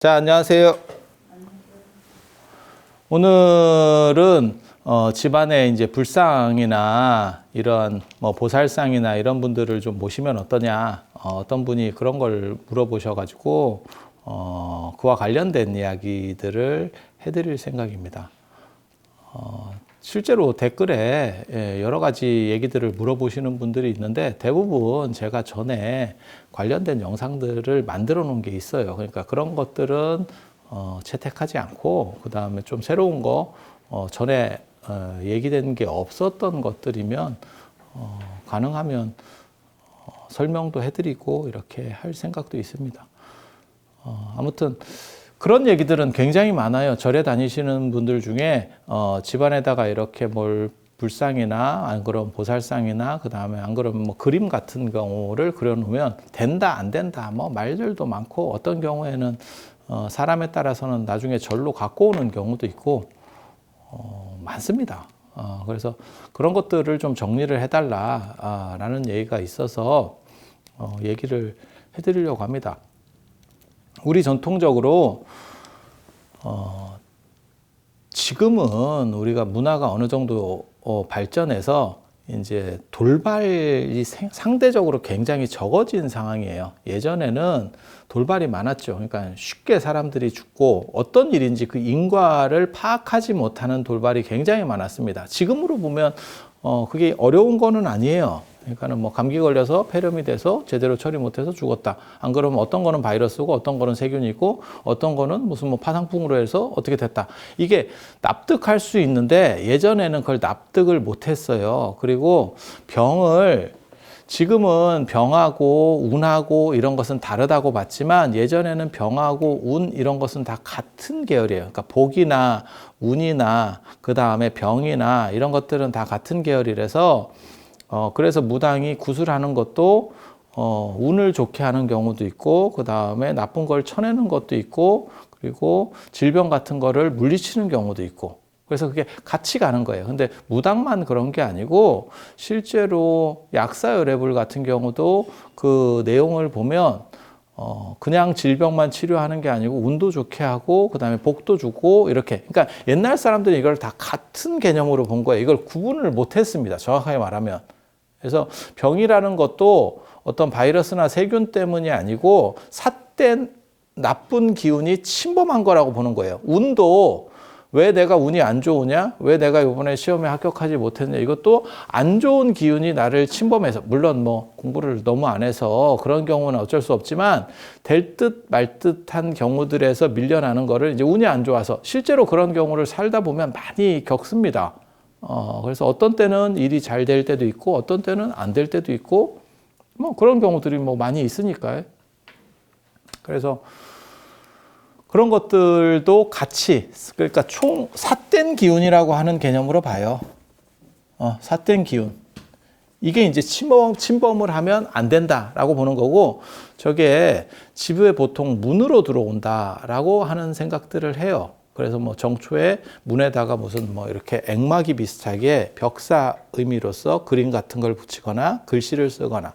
자, 안녕하세요. 오늘은 집안에 이제 불상이나 이런 뭐 보살상이나 이런 분들을 좀 모시면 어떠냐, 어떤 분이 그런 걸 물어보셔가지고 그와 관련된 이야기들을 해드릴 생각입니다. 실제로 댓글에 여러 가지 얘기들을 물어보시는 분들이 있는데 대부분 제가 전에 관련된 영상들을 만들어 놓은 게 있어요. 그러니까 그런 것들은 채택하지 않고 그 다음에 좀 새로운 거 전에 얘기된 게 없었던 것들이면 가능하면 설명도 해드리고 이렇게 할 생각도 있습니다. 아무튼 그런 얘기들은 굉장히 많아요. 절에 다니시는 분들 중에 집안에다가 이렇게 뭘 불상이나 안 그러면 보살상이나 그 다음에 안 그러면 뭐 그림 같은 경우를 그려놓으면 된다 안 된다 뭐 말들도 많고 어떤 경우에는 사람에 따라서는 나중에 절로 갖고 오는 경우도 있고 많습니다. 그래서 그런 것들을 좀 정리를 해달라라는 얘기가 있어서 얘기를 해드리려고 합니다. 우리 전통적으로 지금은 우리가 문화가 어느 정도 발전해서 이제 돌발이 상대적으로 굉장히 적어진 상황이에요. 예전에는 돌발이 많았죠. 그러니까 쉽게 사람들이 죽고 어떤 일인지 그 인과를 파악하지 못하는 돌발이 굉장히 많았습니다. 지금으로 보면 그게 어려운 거는 아니에요. 그러니까는 뭐 감기 걸려서 폐렴이 돼서 제대로 처리 못해서 죽었다. 안 그러면 어떤 거는 바이러스고 어떤 거는 세균이고 어떤 거는 무슨 뭐 파상풍으로 해서 어떻게 됐다. 이게 납득할 수 있는데 예전에는 그걸 납득을 못했어요. 그리고 병을 지금은 병하고 운하고 이런 것은 다르다고 봤지만 예전에는 병하고 운 이런 것은 다 같은 계열이에요. 그러니까 복이나 운이나 그 다음에 병이나 이런 것들은 다 같은 계열이라서 그래서 무당이 구슬하는 것도 운을 좋게 하는 경우도 있고 그 다음에 나쁜 걸 쳐내는 것도 있고 그리고 질병 같은 거를 물리치는 경우도 있고 그래서 그게 같이 가는 거예요. 근데 무당만 그런 게 아니고 실제로 약사여래불 같은 경우도 그 내용을 보면 그냥 질병만 치료하는 게 아니고 운도 좋게 하고 그다음에 복도 주고 이렇게. 그러니까 옛날 사람들이 이걸 다 같은 개념으로 본 거예요. 이걸 구분을 못 했습니다. 정확하게 말하면. 그래서 병이라는 것도 어떤 바이러스나 세균 때문이 아니고 삿된 나쁜 기운이 침범한 거라고 보는 거예요. 운도 왜 내가 운이 안 좋으냐? 왜 내가 이번에 시험에 합격하지 못했냐? 이것도 안 좋은 기운이 나를 침범해서, 물론 뭐 공부를 너무 안 해서 그런 경우는 어쩔 수 없지만 될 듯 말 듯한 경우들에서 밀려나는 거를 이제 운이 안 좋아서 실제로 그런 경우를 살다 보면 많이 겪습니다. 그래서 어떤 때는 일이 잘 될 때도 있고 어떤 때는 안 될 때도 있고 뭐 그런 경우들이 뭐 많이 있으니까요. 그래서 그런 것들도 같이 그러니까 총 삿된 기운이라고 하는 개념으로 봐요. 삿된 기운. 이게 이제 침범을 하면 안 된다라고 보는 거고 저게 집에 보통 문으로 들어온다라고 하는 생각들을 해요. 그래서 뭐 정초에 문에다가 무슨 뭐 이렇게 액막이 비슷하게 벽사 의미로서 그림 같은 걸 붙이거나 글씨를 쓰거나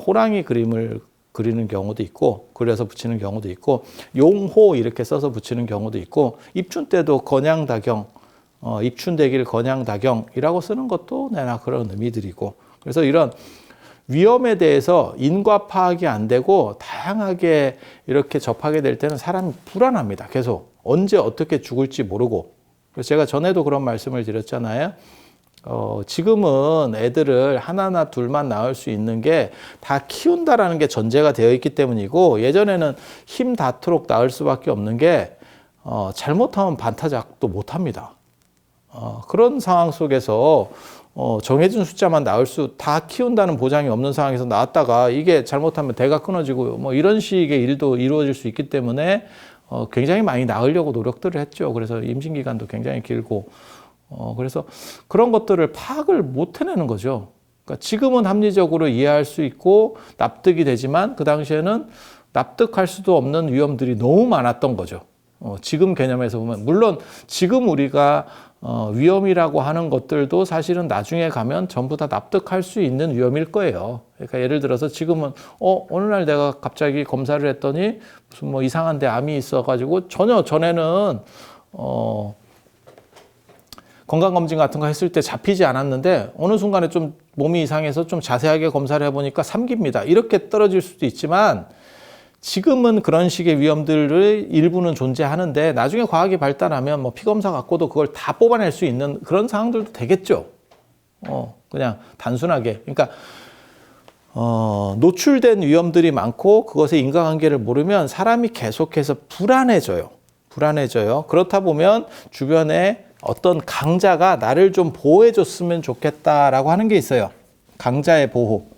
호랑이 그림을 그리는 경우도 있고 그려서 붙이는 경우도 있고 용호 이렇게 써서 붙이는 경우도 있고 입춘 때도 건양다경 입춘대길 건양다경이라고 쓰는 것도 내나 그런 의미들이고 그래서 이런 위험에 대해서 인과 파악이 안 되고 다양하게 이렇게 접하게 될 때는 사람이 불안합니다. 계속 언제 어떻게 죽을지 모르고 그래서 제가 전에도 그런 말씀을 드렸잖아요. 지금은 애들을 하나나 둘만 낳을 수 있는 게 다 키운다라는 게 전제가 되어 있기 때문이고 예전에는 힘 닿도록 낳을 수밖에 없는 게 잘못하면 반타작도 못합니다. 그런 상황 속에서 정해진 숫자만 낳을 다 키운다는 보장이 없는 상황에서 낳았다가 이게 잘못하면 대가 끊어지고 뭐 이런 식의 일도 이루어질 수 있기 때문에 굉장히 많이 낳으려고 노력들을 했죠. 그래서 임신 기간도 굉장히 길고 그래서 그런 것들을 파악을 못 해내는 거죠. 그러니까 지금은 합리적으로 이해할 수 있고 납득이 되지만 그 당시에는 납득할 수도 없는 위험들이 너무 많았던 거죠. 지금 개념에서 보면 물론 지금 우리가 위험이라고 하는 것들도 사실은 나중에 가면 전부 다 납득할 수 있는 위험일 거예요. 그러니까 예를 들어서 지금은 어느 날 내가 갑자기 검사를 했더니 무슨 뭐 이상한 데 암이 있어가지고 전혀 전에는 건강검진 같은 거 했을 때 잡히지 않았는데 어느 순간에 좀 몸이 이상해서 좀 자세하게 검사를 해보니까 3기입니다. 이렇게 떨어질 수도 있지만 지금은 그런 식의 위험들을 일부는 존재하는데 나중에 과학이 발달하면 뭐 피검사 갖고도 그걸 다 뽑아낼 수 있는 그런 상황들도 되겠죠. 그냥 단순하게. 그러니까 노출된 위험들이 많고 그것의 인과관계를 모르면 사람이 계속해서 불안해져요. 그렇다 보면 주변에 어떤 강자가 나를 좀 보호해줬으면 좋겠다라고 하는 게 있어요. 강자의 보호.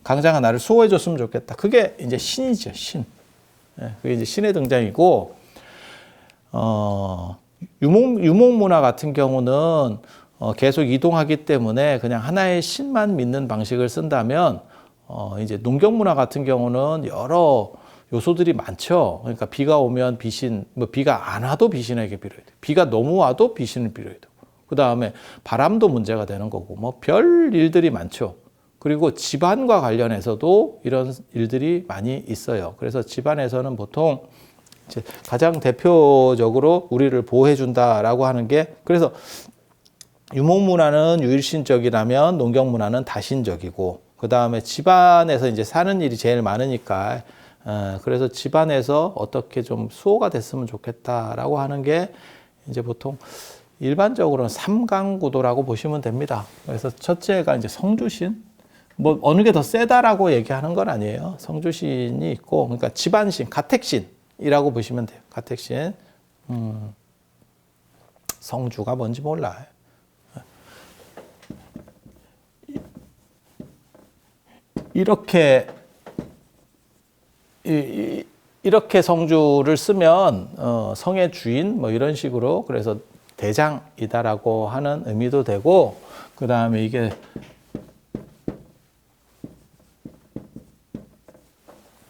강자가 나를 수호해줬으면 좋겠다. 그게 이제 신이죠, 신. 그게 이제 신의 등장이고, 유목 문화 같은 경우는 계속 이동하기 때문에 그냥 하나의 신만 믿는 방식을 쓴다면, 이제 농경 문화 같은 경우는 여러 요소들이 많죠. 그러니까 비가 오면 비신, 뭐 비가 안 와도 비신에게 빌어야 돼. 비가 너무 와도 비신을 빌어야 되고. 그 다음에 바람도 문제가 되는 거고, 뭐 별 일들이 많죠. 그리고 집안과 관련해서도 이런 일들이 많이 있어요. 그래서 집안에서는 보통 이제 가장 대표적으로 우리를 보호해 준다라고 하는 게, 그래서 유목 문화는 유일신적이라면 농경 문화는 다신적이고, 그 다음에 집안에서 이제 사는 일이 제일 많으니까, 그래서 집안에서 어떻게 좀 수호가 됐으면 좋겠다라고 하는 게 이제 보통 일반적으로는 삼강구도라고 보시면 됩니다. 그래서 첫째가 이제 성주신. 뭐 어느 게 더 세다라고 얘기하는 건 아니에요. 성주신이 있고, 그러니까 집안신, 가택신이라고 보시면 돼요. 가택신. 성주가 뭔지 몰라요. 이렇게 성주를 쓰면 성의 주인 뭐 이런 식으로, 그래서 대장이다라고 하는 의미도 되고, 그 다음에 이게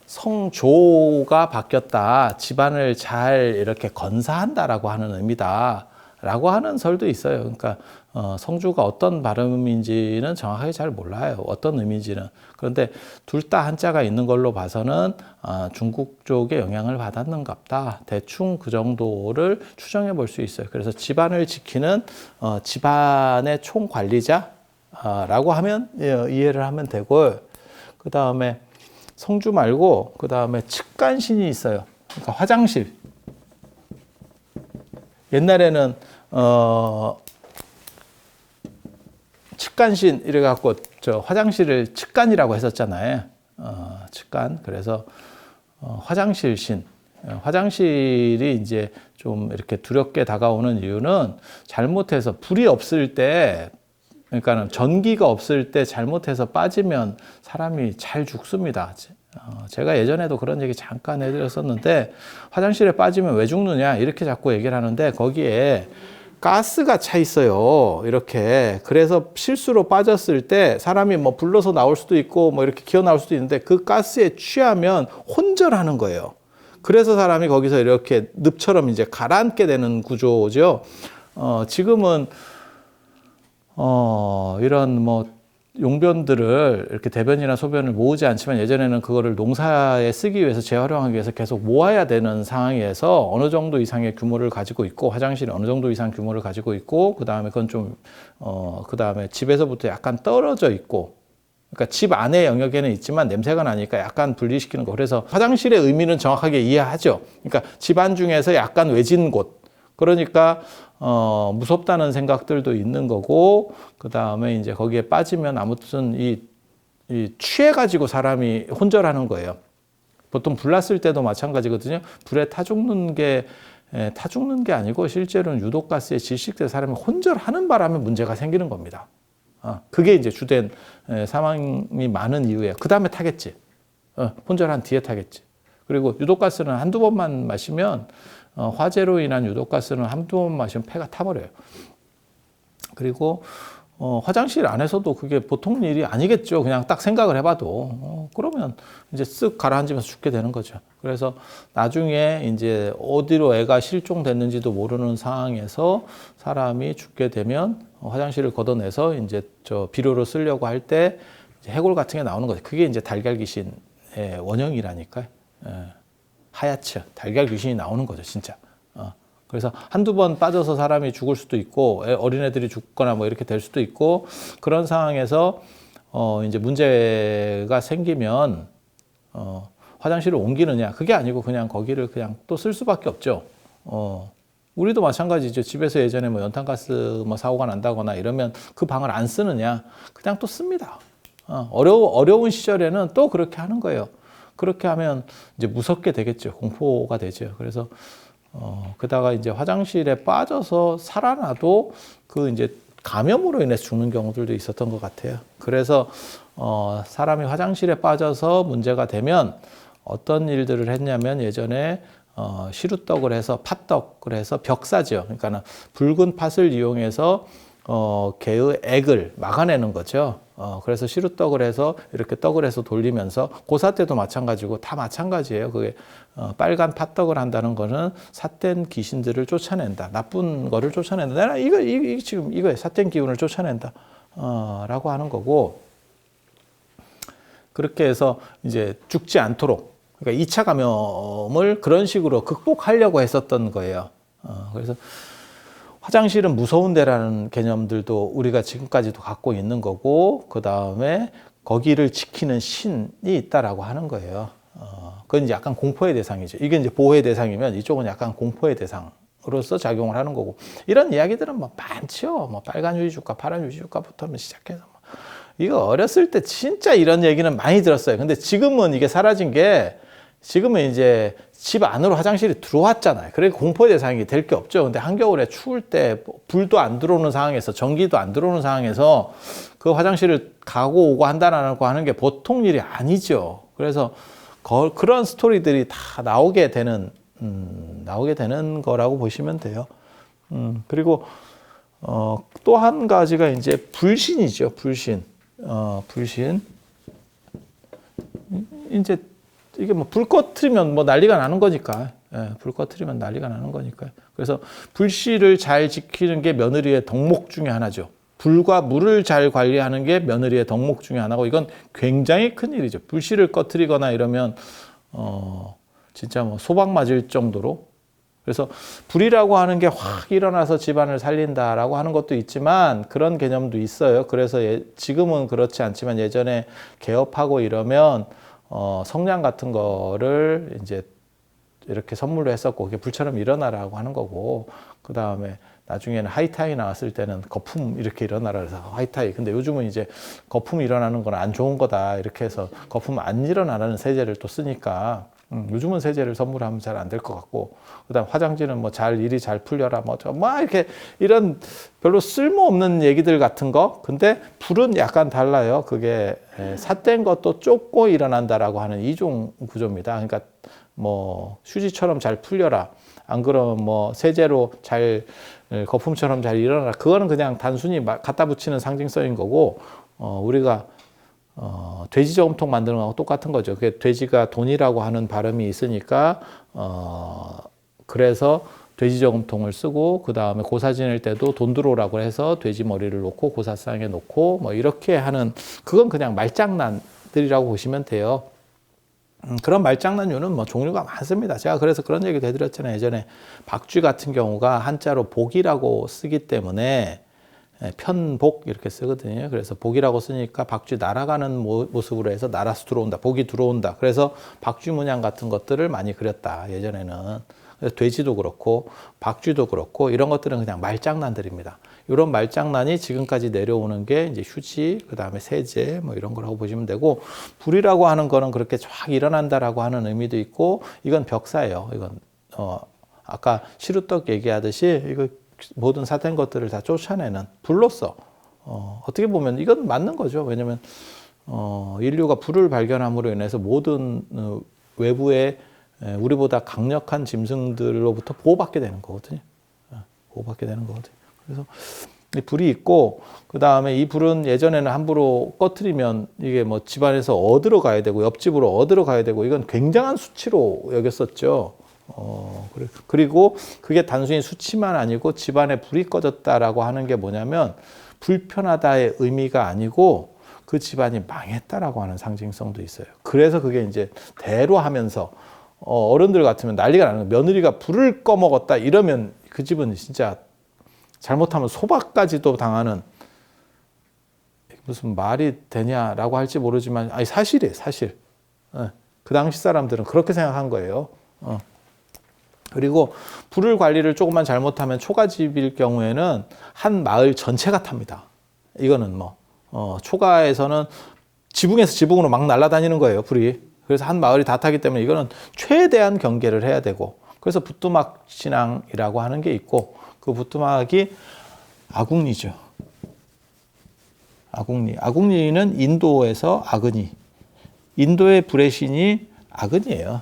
성조가 바뀌었다. 집안을 잘 이렇게 건사한다라고 하는 의미다라고 하는 설도 있어요. 그러니까 성주가 어떤 발음인지는 정확하게 잘 몰라요. 어떤 의미인지는. 그런데 둘 다 한자가 있는 걸로 봐서는 중국 쪽에 영향을 받았는갑다. 대충 그 정도를 추정해 볼 수 있어요. 그래서 집안을 지키는 집안의 총관리자라고 하면 이해를 하면 되고, 그 다음에 성주 말고 그 다음에 측간신이 있어요. 그러니까 화장실. 옛날에는 측간신 이래 갖고 저 화장실을 측간이라고 했었잖아요. 측간. 그래서 화장실 신. 화장실이 이제 좀 이렇게 두렵게 다가오는 이유는 잘못해서 불이 없을 때, 그러니까 전기가 없을 때 잘못해서 빠지면 사람이 잘 죽습니다. 제가 예전에도 그런 얘기 잠깐 해드렸었는데, 화장실에 빠지면 왜 죽느냐 이렇게 자꾸 얘기를 하는데, 거기에 가스가 차 있어요. 이렇게. 그래서 실수로 빠졌을 때 사람이 뭐 불러서 나올 수도 있고 뭐 이렇게 기어 나올 수도 있는데, 그 가스에 취하면 혼절하는 거예요. 그래서 사람이 거기서 이렇게 늪처럼 이제 가라앉게 되는 구조죠. 지금은 이런 뭐 용변들을 이렇게 대변이나 소변을 모으지 않지만, 예전에는 그거를 농사에 쓰기 위해서 재활용하기 위해서 계속 모아야 되는 상황에서 어느 정도 이상의 규모를 가지고 있고, 화장실이 어느 정도 이상 규모를 가지고 있고, 그 다음에 그건 좀 그 다음에 집에서부터 약간 떨어져 있고, 그러니까 집 안의 영역에는 있지만 냄새가 나니까 약간 분리시키는 거. 그래서 화장실의 의미는 정확하게 이해하죠. 그러니까 집안 중에서 약간 외진 곳. 그러니까 무섭다는 생각들도 있는 거고, 그 다음에 이제 거기에 빠지면 아무튼 이 취해가지고 사람이 혼절하는 거예요. 보통 불 났을 때도 마찬가지거든요. 불에 타 죽는 게 아니고, 실제로는 유독가스에 질식돼서 사람이 혼절하는 바람에 문제가 생기는 겁니다. 그게 이제 주된 사망이 많은 이유예요. 그 다음에 타겠지. 혼절한 뒤에 타겠지. 그리고 유독가스는 한두 번만 마시면, 화재로 인한 유독가스는 한두 번 마시면 폐가 타버려요. 그리고 화장실 안에서도 그게 보통 일이 아니겠죠. 그냥 딱 생각을 해봐도. 그러면 이제 쓱 가라앉으면서 죽게 되는 거죠. 그래서 나중에 이제 어디로 애가 실종됐는지도 모르는 상황에서 사람이 죽게 되면 화장실을 걷어내서 이제 저 비료로 쓰려고 할 때 해골 같은 게 나오는 거죠. 그게 이제 달걀 귀신의 원형이라니까요. 하얗죠. 달걀 귀신이 나오는 거죠, 진짜. 그래서 한두 번 빠져서 사람이 죽을 수도 있고, 어린애들이 죽거나 뭐 이렇게 될 수도 있고, 그런 상황에서, 이제 문제가 생기면, 화장실을 옮기느냐. 그게 아니고 그냥 거기를 그냥 또 쓸 수밖에 없죠. 우리도 마찬가지죠. 집에서 예전에 뭐 연탄가스 뭐 사고가 난다거나 이러면 그 방을 안 쓰느냐. 그냥 또 씁니다. 어려운 시절에는 또 그렇게 하는 거예요. 그렇게 하면 이제 무섭게 되겠죠. 공포가 되죠. 그래서, 게다가 이제 화장실에 빠져서 살아나도 그 이제 감염으로 인해서 죽는 경우들도 있었던 것 같아요. 그래서, 사람이 화장실에 빠져서 문제가 되면 어떤 일들을 했냐면 예전에 시루떡을 해서 팥떡을 해서 벽사죠. 그러니까 붉은 팥을 이용해서 개의 액을 막아내는 거죠. 그래서 시루떡을 해서 이렇게 떡을 해서 돌리면서 고사 때도 마찬가지고 다 마찬가지예요. 그게 빨간 팥떡을 한다는 거는 삿된 귀신들을 쫓아낸다. 나쁜 거를 쫓아낸다. 내가 이거 지금 이거에 삿된 기운을 쫓아낸다. 라고 하는 거고 그렇게 해서 이제 죽지 않도록 그러니까 2차 감염을 그런 식으로 극복하려고 했었던 거예요. 그래서 화장실은 무서운 데라는 개념들도 우리가 지금까지도 갖고 있는 거고, 그 다음에 거기를 지키는 신이 있다라고 하는 거예요. 그건 이제 약간 공포의 대상이죠. 이게 이제 보호의 대상이면 이쪽은 약간 공포의 대상으로서 작용을 하는 거고, 이런 이야기들은 뭐 많죠. 뭐 빨간 유리주가, 파란 유리주가부터 시작해서. 이거 어렸을 때 진짜 이런 얘기는 많이 들었어요. 근데 지금은 이게 사라진 게, 지금은 이제 집 안으로 화장실이 들어왔잖아요. 그래 공포의 대상이 될 게 없죠. 근데 한겨울에 추울 때 불도 안 들어오는 상황에서 전기도 안 들어오는 상황에서 그 화장실을 가고 오고 한다라고 하는 게 보통 일이 아니죠. 그래서 그런 스토리들이 다 나오게 되는 거라고 보시면 돼요. 그리고 또 한 가지가 이제 불신이죠. 불신. 이제 이게 뭐 불 꺼트리면 뭐 난리가 나는 거니까. 불 꺼트리면 난리가 나는 거니까요. 그래서 불씨를 잘 지키는 게 며느리의 덕목 중에 하나죠. 불과 물을 잘 관리하는 게 며느리의 덕목 중에 하나고 이건 굉장히 큰 일이죠. 불씨를 꺼트리거나 이러면 진짜 뭐 소방 맞을 정도로. 그래서 불이라고 하는 게 확 일어나서 집안을 살린다라고 하는 것도 있지만 그런 개념도 있어요. 그래서 지금은 그렇지 않지만 예전에 개업하고 이러면 성냥 같은 거를 이제 이렇게 선물로 했었고, 그게 불처럼 일어나라고 하는 거고, 그 다음에 나중에는 하이타이 나왔을 때는 거품 이렇게 일어나라 그래서 하이타이. 근데 요즘은 이제 거품이 일어나는 건 안 좋은 거다. 이렇게 해서 거품 안 일어나는 세제를 또 쓰니까, 요즘은 세제를 선물하면 잘 안 될 것 같고, 그 다음 화장지는 뭐 일이 잘 풀려라, 뭐 이렇게 이런 별로 쓸모없는 얘기들 같은 거. 근데 불은 약간 달라요. 그게 삿된 것도 쫓고 일어난다라고 하는 이종 구조입니다. 그러니까 뭐 휴지처럼 잘 풀려라. 안 그러면 뭐 세제로 거품처럼 잘 일어나라. 그거는 그냥 단순히 갖다 붙이는 상징성인 거고, 우리가 돼지 저금통 만드는 거하고 똑같은 거죠. 그게 돼지가 돈이라고 하는 발음이 있으니까, 그래서 돼지 저금통을 쓰고, 그 다음에 고사 지낼 때도 돈 들어오라고 해서 돼지 머리를 놓고 고사상에 놓고, 뭐 이렇게 하는, 그건 그냥 말장난들이라고 보시면 돼요. 그런 말장난류는 뭐 종류가 많습니다. 제가 그래서 그런 얘기도 해드렸잖아요. 예전에 박쥐 같은 경우가 한자로 복이라고 쓰기 때문에 편복 이렇게 쓰거든요. 그래서 복이라고 쓰니까 박쥐 날아가는 모습으로 해서 날아서 들어온다. 복이 들어온다. 그래서 박쥐 문양 같은 것들을 많이 그렸다. 예전에는. 그래서 돼지도 그렇고 박쥐도 그렇고 이런 것들은 그냥 말장난들입니다. 이런 말장난이 지금까지 내려오는 게 이제 휴지, 그 다음에 세제 뭐 이런 거라고 보시면 되고, 불이라고 하는 거는 그렇게 쫙 일어난다라고 하는 의미도 있고, 이건 벽사예요. 이건 아까 시루떡 얘기하듯이 이거 모든 삿된 것들을 다 쫓아내는 불로써 어떻게 보면 이건 맞는 거죠. 왜냐하면 인류가 불을 발견함으로 인해서 모든 외부의 우리보다 강력한 짐승들로부터 보호받게 되는 거거든요. 보호받게 되는 거거든요. 그래서 이 불이 있고, 그 다음에 이 불은 예전에는 함부로 꺼트리면 이게 뭐 집안에서 얻으러 가야 되고, 옆집으로 얻으러 가야 되고, 이건 굉장한 수치로 여겼었죠. 그리고 그게 단순히 수치만 아니고 집안에 불이 꺼졌다라고 하는 게 뭐냐면 불편하다의 의미가 아니고 그 집안이 망했다라고 하는 상징성도 있어요. 그래서 그게 이제 대로 하면서 어른들 같으면 난리가 나는 거예요. 며느리가 불을 꺼먹었다 이러면 그 집은 진짜 잘못하면 소박까지도 당하는, 무슨 말이 되냐라고 할지 모르지만 아니 사실이에요, 사실. 그 당시 사람들은 그렇게 생각한 거예요. 그리고 불을 관리를 조금만 잘못하면 초가집일 경우에는 한 마을 전체가 탑니다. 이거는 뭐 초가에서는 지붕에서 지붕으로 막 날아다니는 거예요, 불이. 그래서 한 마을이 다 타기 때문에 이거는 최대한 경계를 해야 되고, 그래서 부뚜막 신앙이라고 하는 게 있고, 그 부뚜막이 아궁리죠. 아궁리는 인도에서 아그니. 인도의 불의 신이 아그니예요.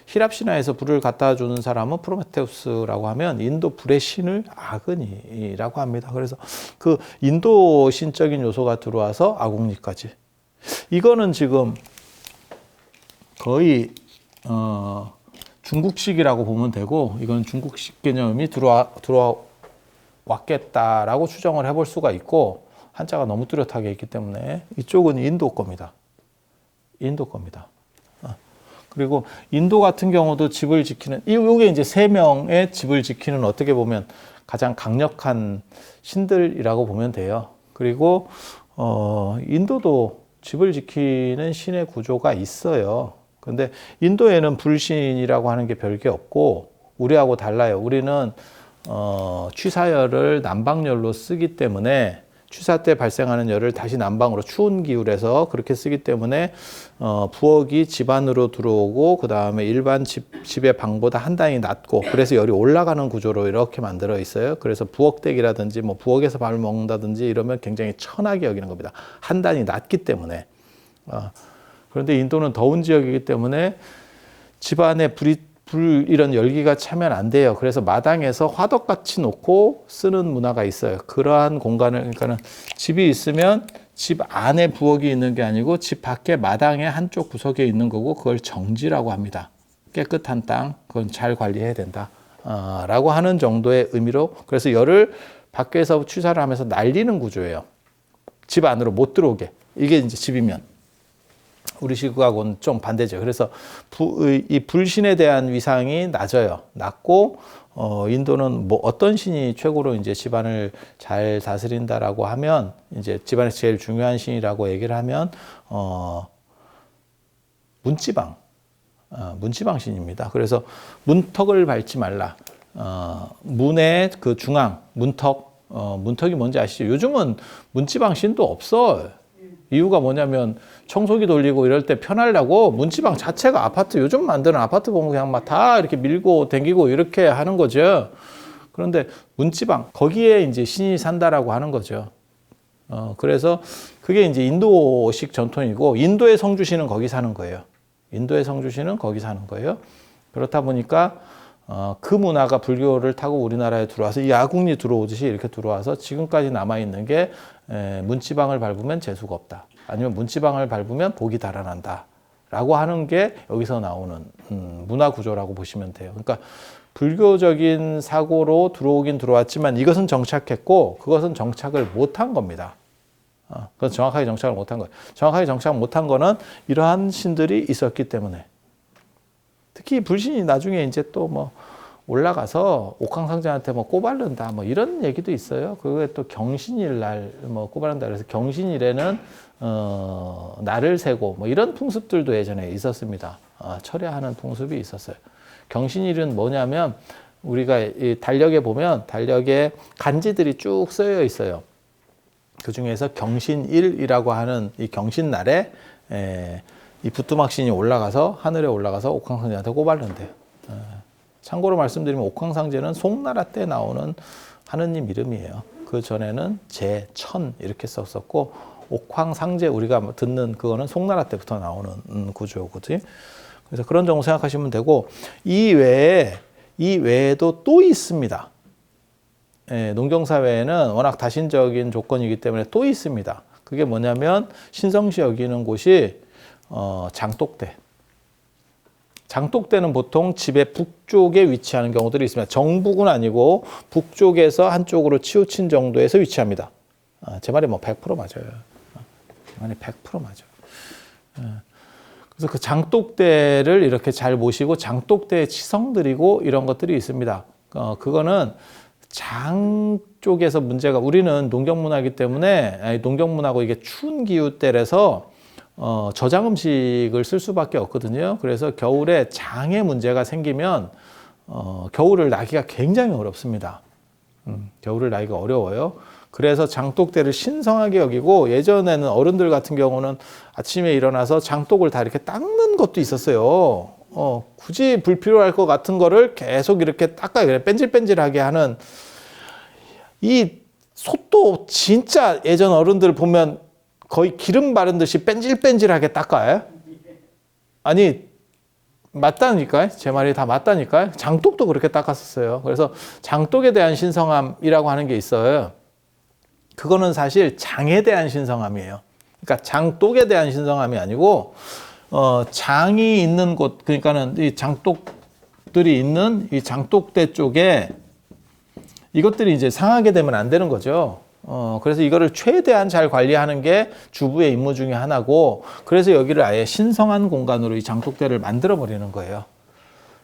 히랍 신화에서 불을 갖다 주는 사람은 프로메테우스라고 하면 인도 불의 신을 아그니라고 합니다. 그래서 그 인도 신적인 요소가 들어와서 아궁리까지. 이거는 지금 거의 중국식이라고 보면 되고, 이건 중국식 개념이 들어왔겠다라고 추정을 해볼 수가 있고, 한자가 너무 뚜렷하게 있기 때문에 이쪽은 인도 겁니다. 인도 겁니다. 그리고 인도 같은 경우도 집을 지키는, 이게 이제 3명의 집을 지키는 어떻게 보면 가장 강력한 신들이라고 보면 돼요. 그리고 인도도 집을 지키는 신의 구조가 있어요. 근데 인도에는 불신이라고 하는 게 별게 없고, 우리하고 달라요. 우리는 취사열을 난방열로 쓰기 때문에 취사 때 발생하는 열을 다시 난방으로 추운 기울에서 그렇게 쓰기 때문에 부엌이 집 안으로 들어오고, 그 다음에 일반 집의 방보다 한 단위 낮고, 그래서 열이 올라가는 구조로 이렇게 만들어 있어요. 그래서 부엌댁이라든지 뭐 부엌에서 밥을 먹는다든지 이러면 굉장히 천하게 여기는 겁니다. 한 단위 낮기 때문에. 그런데 인도는 더운 지역이기 때문에 집안에 불 이런 열기가 차면 안 돼요. 그래서 마당에서 화덕같이 놓고 쓰는 문화가 있어요. 그러한 공간을, 그러니까는 집이 있으면 집 안에 부엌이 있는 게 아니고 집 밖에 마당의 한쪽 구석에 있는 거고, 그걸 정지라고 합니다. 깨끗한 땅, 그건 잘 관리해야 된다. 라고 하는 정도의 의미로, 그래서 열을 밖에서 취사를 하면서 날리는 구조예요. 집 안으로 못 들어오게. 이게 이제 집이면. 우리 식하고는 좀 반대죠. 그래서 이 불신에 대한 위상이 낮아요. 낮고, 인도는 뭐 어떤 신이 최고로 이제 집안을 잘 다스린다라고 하면, 이제 집안에서 제일 중요한 신이라고 얘기를 하면, 문지방 신입니다. 그래서 문턱을 밟지 말라. 문의 그 중앙, 문턱이 뭔지 아시죠? 요즘은 문지방 신도 없어. 이유가 뭐냐면 청소기 돌리고 이럴 때 편하려고 문지방 자체가 아파트, 요즘 만드는 아파트 보면 그냥 막 다 이렇게 밀고 댕기고 이렇게 하는 거죠. 그런데 문지방, 거기에 이제 신이 산다라고 하는 거죠. 그래서 그게 이제 인도식 전통이고, 인도의 성주신은 거기 사는 거예요. 인도의 성주신은 거기 사는 거예요. 그렇다 보니까 그 문화가 불교를 타고 우리나라에 들어와서 이 아궁리 들어오듯이 이렇게 들어와서 지금까지 남아있는 게, 문지방을 밟으면 재수가 없다. 아니면 문지방을 밟으면 복이 달아난다. 라고 하는 게 여기서 나오는 문화 구조라고 보시면 돼요. 그러니까 불교적인 사고로 들어오긴 들어왔지만 이것은 정착했고, 그것은 정착을 못한 겁니다. 그건 정확하게 정착을 못한 거예요. 정확하게 정착 못한 거는 이러한 신들이 있었기 때문에. 특히 불신이 나중에 이제 또 뭐 올라가서 옥황상제한테 뭐 꼬바른다 뭐 이런 얘기도 있어요. 그게 또 경신일 날 뭐 꼬바른다 그래서 경신일에는 날을 세고 뭐 이런 풍습들도 예전에 있었습니다. 철야하는 풍습이 있었어요. 경신일은 뭐냐면, 우리가 이 달력에 보면 달력에 간지들이 쭉 쓰여 있어요. 그 중에서 경신일이라고 하는 이 경신날에 이 부뚜막신이 올라가서 하늘에 올라가서 옥황상제한테 꼬발른대요. 참고로 말씀드리면 옥황상제는 송나라 때 나오는 하느님 이름이에요. 그 전에는 제천 이렇게 썼었고, 옥황상제 우리가 듣는 그거는 송나라 때부터 나오는 구조거든요. 그래서 그런 정도 생각하시면 되고, 이 외에도 또 있습니다. 농경사회에는 워낙 다신적인 조건이기 때문에 또 있습니다. 그게 뭐냐면 신성시 여기는 곳이 장독대. 장독대는 보통 집의 북쪽에 위치하는 경우들이 있습니다. 정북은 아니고 북쪽에서 한쪽으로 치우친 정도에서 위치합니다. 제 말이 뭐 100% 맞아요. 제 말이 100% 맞아요. 그래서 그 장독대를 이렇게 잘 모시고 장독대에 치성 드리고 이런 것들이 있습니다. 그거는 장 쪽에서 문제가, 우리는 농경문화이기 때문에, 농경문화고 이게 추운 기후대라서 저장 음식을 쓸 수밖에 없거든요. 그래서 겨울에 장에 문제가 생기면 겨울을 나기가 굉장히 어렵습니다. 겨울을 나기가 어려워요. 그래서 장독대를 신성하게 여기고, 예전에는 어른들 같은 경우는 아침에 일어나서 장독을 다 이렇게 닦는 것도 있었어요. 굳이 불필요할 것 같은 거를 계속 이렇게 닦아야 그래. 뺀질뺀질하게 하는, 이 솥도 진짜 예전 어른들 보면 거의 기름 바른 듯이 뺀질뺀질하게 닦아요. 아니, 맞다니까요. 제 말이 다 맞다니까요. 장독도 그렇게 닦았었어요. 그래서 장독에 대한 신성함이라고 하는 게 있어요. 그거는 사실 장에 대한 신성함이에요. 그러니까 장독에 대한 신성함이 아니고, 장이 있는 곳, 그러니까는 이 장독들이 있는 이 장독대 쪽에 이것들이 이제 상하게 되면 안 되는 거죠. 그래서 이거를 최대한 잘 관리하는 게 주부의 임무 중에 하나고, 그래서 여기를 아예 신성한 공간으로 이 장독대를 만들어 버리는 거예요.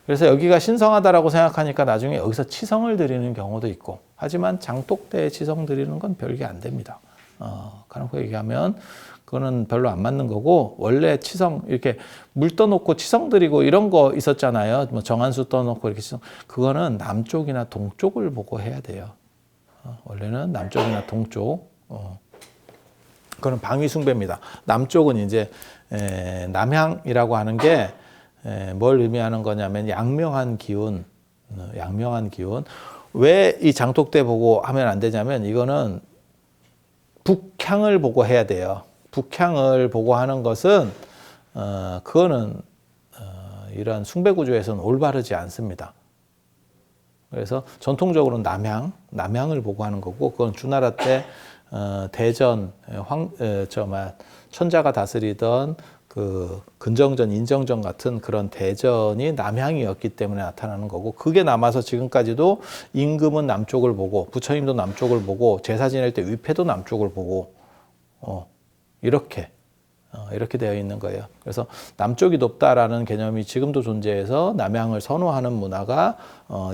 그래서 여기가 신성하다라고 생각하니까 나중에 여기서 치성을 드리는 경우도 있고, 하지만 장독대에 치성 드리는 건 별게 안 됩니다. 가놓고 얘기하면 그거는 별로 안 맞는 거고, 원래 치성, 이렇게 물 떠놓고 치성 드리고 이런 거 있었잖아요. 뭐 정한수 떠놓고 이렇게 치성, 그거는 남쪽이나 동쪽을 보고 해야 돼요. 원래는 남쪽이나 동쪽. 그거는 방위숭배입니다. 남쪽은 이제 남향이라고 하는 게 뭘 의미하는 거냐면 양명한 기운, 양명한 기운. 왜 이 장독대 보고 하면 안 되냐면, 이거는 북향을 보고 해야 돼요. 북향을 보고 하는 것은 그거는 이런 숭배 구조에서는 올바르지 않습니다. 그래서 전통적으로는 남향을 보고 하는 거고, 그건 주나라 때 대전 천자가 다스리던 그 근정전, 인정전 같은 그런 대전이 남향이었기 때문에 나타나는 거고, 그게 남아서 지금까지도 임금은 남쪽을 보고, 부처님도 남쪽을 보고, 제사 지낼 때 위패도 남쪽을 보고, 이렇게 되어 있는 거예요. 그래서 남쪽이 높다라는 개념이 지금도 존재해서 남향을 선호하는 문화가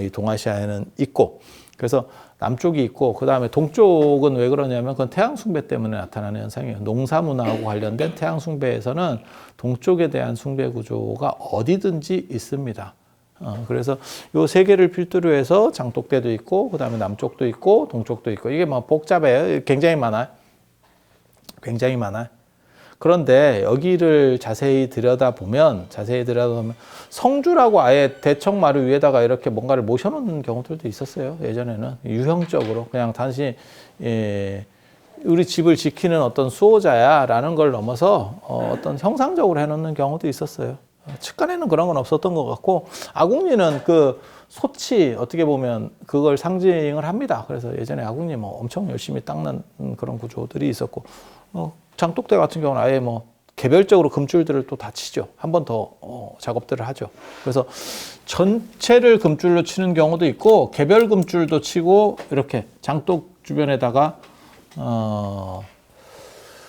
이 동아시아에는 있고, 그래서 남쪽이 있고, 그 다음에 동쪽은 왜 그러냐면 그건 태양 숭배 때문에 나타나는 현상이에요. 농사 문화하고 관련된 태양 숭배에서는 동쪽에 대한 숭배 구조가 어디든지 있습니다. 그래서 요 세 개를 필두로 해서 장독대도 있고, 그 다음에 남쪽도 있고, 동쪽도 있고, 이게 뭐 복잡해요. 굉장히 많아요. 굉장히 많아요. 그런데 여기를 자세히 들여다보면 성주라고 아예 대청마루 위에다가 이렇게 뭔가를 모셔놓는 경우들도 있었어요. 예전에는 유형적으로 그냥 단지 우리 집을 지키는 어떤 수호자야라는 걸 넘어서 어떤 형상적으로 해놓는 경우도 있었어요. 측간에는 그런 건 없었던 것 같고, 아궁리는 그 솥이 어떻게 보면 그걸 상징을 합니다. 그래서 예전에 아궁리 뭐 엄청 열심히 닦는 그런 구조들이 있었고, 장독대 같은 경우는 아예 뭐 개별적으로 금줄들을 또 다 치죠. 한 번 더 작업들을 하죠. 그래서 전체를 금줄로 치는 경우도 있고, 개별 금줄도 치고, 이렇게 장독 주변에다가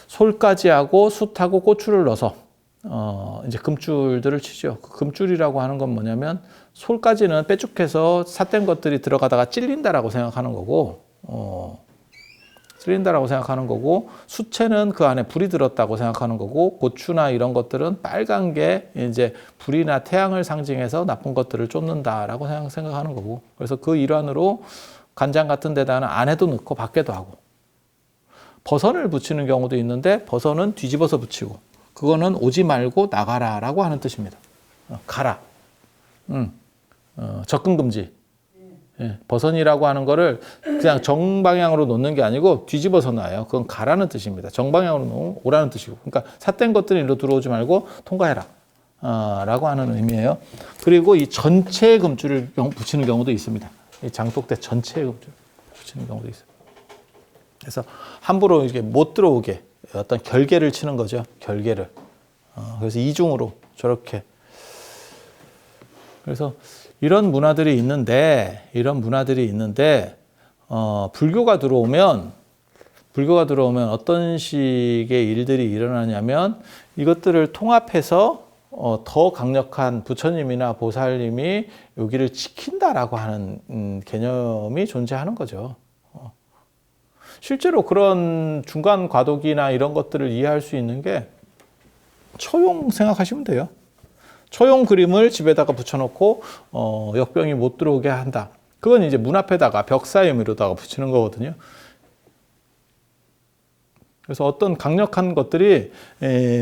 솔까지 하고 숯하고 고추를 넣어서 이제 금줄들을 치죠. 그 금줄이라고 하는 건 뭐냐면, 솔까지는 빼죽해서 삿된 것들이 들어가다가 찔린다라고 생각하는 거고, 찔린다라고 생각하는 거고, 수채는 그 안에 불이 들었다고 생각하는 거고, 고추나 이런 것들은 빨간 게 이제 불이나 태양을 상징해서 나쁜 것들을 쫓는다라고 생각하는 거고, 그래서 그 일환으로 간장 같은 데다는 안에도 넣고 밖에도 하고, 버선을 붙이는 경우도 있는데 버선은 뒤집어서 붙이고, 그거는 오지 말고 나가라라고 하는 뜻입니다. 가라. 접근 금지. 예, 버선이라고 하는 거를 그냥 정방향으로 놓는 게 아니고 뒤집어서 놔요. 그건 가라는 뜻입니다. 정방향으로 놓으면 오라는 뜻이고. 그러니까 삿된 것들이 일로 들어오지 말고 통과해라. 라고 하는 의미예요. 그리고 이 전체 금줄을 붙이는 경우도 있습니다. 이 장독대 전체 금줄. 붙이는 경우도 있어요. 그래서 함부로 이게 못 들어오게 어떤 결계를 치는 거죠. 결계를. 그래서 이중으로 저렇게. 그래서 이런 문화들이 있는데 불교가 들어오면 어떤 식의 일들이 일어나냐면 이것들을 통합해서 더 강력한 부처님이나 보살님이 여기를 지킨다라고 하는 개념이 존재하는 거죠. 실제로 그런 중간 과도기나 이런 것들을 이해할 수 있는 게 처용 생각하시면 돼요. 처용 그림을 집에다가 붙여놓고 역병이 못 들어오게 한다. 그건 이제 문 앞에다가 벽 사이미로다가 붙이는 거거든요. 그래서 어떤 강력한 것들이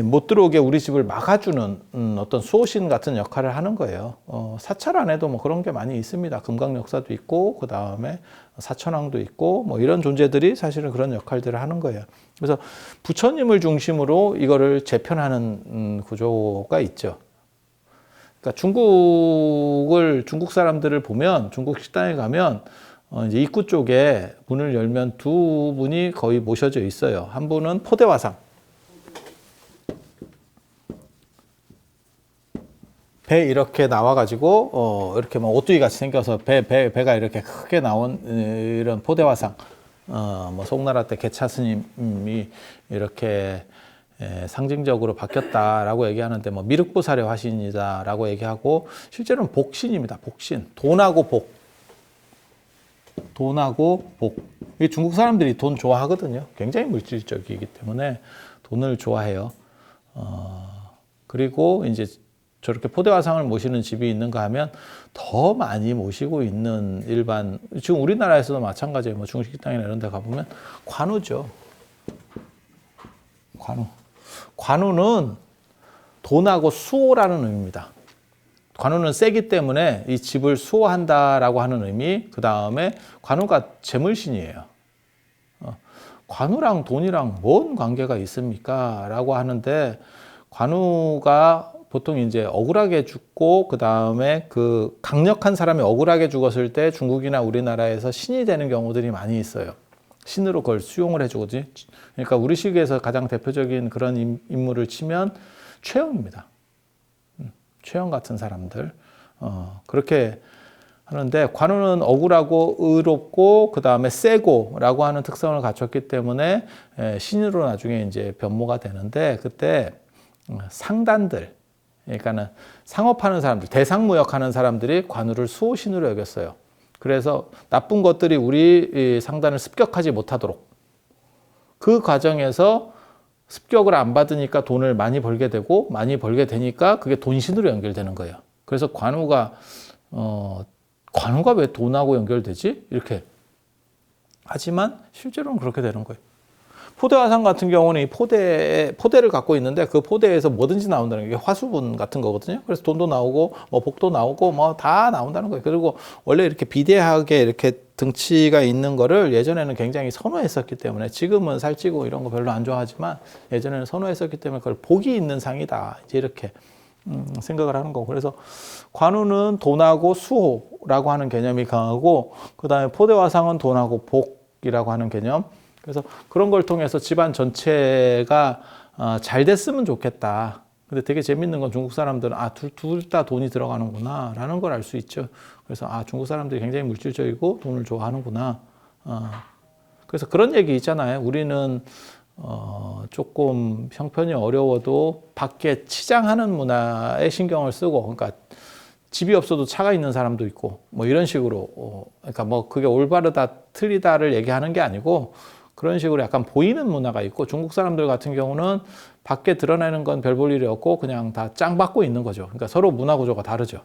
못 들어오게 우리 집을 막아주는 어떤 수호신 같은 역할을 하는 거예요. 사찰 안에도 뭐 그런 게 많이 있습니다. 금강역사도 있고, 그 다음에 사천왕도 있고, 뭐 이런 존재들이 사실은 그런 역할들을 하는 거예요. 그래서 부처님을 중심으로 이거를 재편하는 구조가 있죠. 그러니까 중국 사람들을 보면, 중국 식당에 가면 이제 입구 쪽에 문을 열면 두 분이 거의 모셔져 있어요. 한 분은 포대화상. 배 이렇게 나와가지고, 이렇게 뭐 오뚜기 같이 생겨서 배가 이렇게 크게 나온 이런 포대화상. 뭐 송나라 때 개차 스님이 이렇게 상징적으로 바뀌었다라고 얘기하는데, 뭐 미륵보살의 화신이다라고 얘기하고, 실제로는 복신입니다. 복신. 돈하고 복. 이 중국 사람들이 돈 좋아하거든요. 굉장히 물질적이기 때문에 돈을 좋아해요. 그리고 이제 저렇게 포대화상을 모시는 집이 있는가 하면 더 많이 모시고 있는 일반, 지금 우리나라에서도 마찬가지예요. 뭐 중식당이나 이런 데 가보면 관우죠. 관우는 돈하고 수호라는 의미입니다. 관우는 세기 때문에 이 집을 수호한다라고 하는 의미, 그 다음에 관우가 재물신이에요. 관우랑 돈이랑 뭔 관계가 있습니까? 라고 하는데, 관우가 보통 이제 억울하게 죽고, 그 다음에 그 강력한 사람이 억울하게 죽었을 때 중국이나 우리나라에서 신이 되는 경우들이 많이 있어요. 신으로 그걸 수용을 해주거든요. 그러니까 우리 시기에서 가장 대표적인 그런 인물을 치면 최영입니다. 최영 같은 사람들. 그렇게 하는데, 관우는 억울하고 의롭고, 그 다음에 세고라고 하는 특성을 갖췄기 때문에 신으로 나중에 이제 변모가 되는데, 그때 상단들, 그러니까는 상업하는 사람들, 대상무역하는 사람들이 관우를 수호신으로 여겼어요. 그래서 나쁜 것들이 우리 상단을 습격하지 못하도록, 그 과정에서 습격을 안 받으니까 돈을 많이 벌게 되고, 많이 벌게 되니까 그게 돈신으로 연결되는 거예요. 그래서 관우가 왜 돈하고 연결되지? 이렇게. 하지만 실제로는 그렇게 되는 거예요. 포대화상 같은 경우는 이 포대를 갖고 있는데, 그 포대에서 뭐든지 나온다는 게 화수분 같은 거거든요. 그래서 돈도 나오고, 뭐 복도 나오고, 뭐 다 나온다는 거예요. 그리고 원래 이렇게 비대하게 이렇게 등치가 있는 거를 예전에는 굉장히 선호했었기 때문에, 지금은 살찌고 이런 거 별로 안 좋아하지만 예전에는 선호했었기 때문에 그걸 복이 있는 상이다, 이제 이렇게 생각을 하는 거고. 그래서 관우는 돈하고 수호라고 하는 개념이 강하고, 그 다음에 포대화상은 돈하고 복이라고 하는 개념. 그래서 그런 걸 통해서 집안 전체가 잘 됐으면 좋겠다. 근데 되게 재밌는 건 중국 사람들은 둘 다 돈이 들어가는구나 라는 걸 알 수 있죠. 그래서 중국 사람들이 굉장히 물질적이고 돈을 좋아하는구나. 그래서 그런 얘기 있잖아요. 우리는 조금 형편이 어려워도 밖에 치장하는 문화에 신경을 쓰고, 그러니까 집이 없어도 차가 있는 사람도 있고, 뭐 이런 식으로, 그러니까 뭐 그게 올바르다 틀리다를 얘기하는 게 아니고, 그런 식으로 약간 보이는 문화가 있고, 중국 사람들 같은 경우는 밖에 드러내는 건 별 볼 일이 없고 그냥 다 짱 받고 있는 거죠. 그러니까 서로 문화 구조가 다르죠.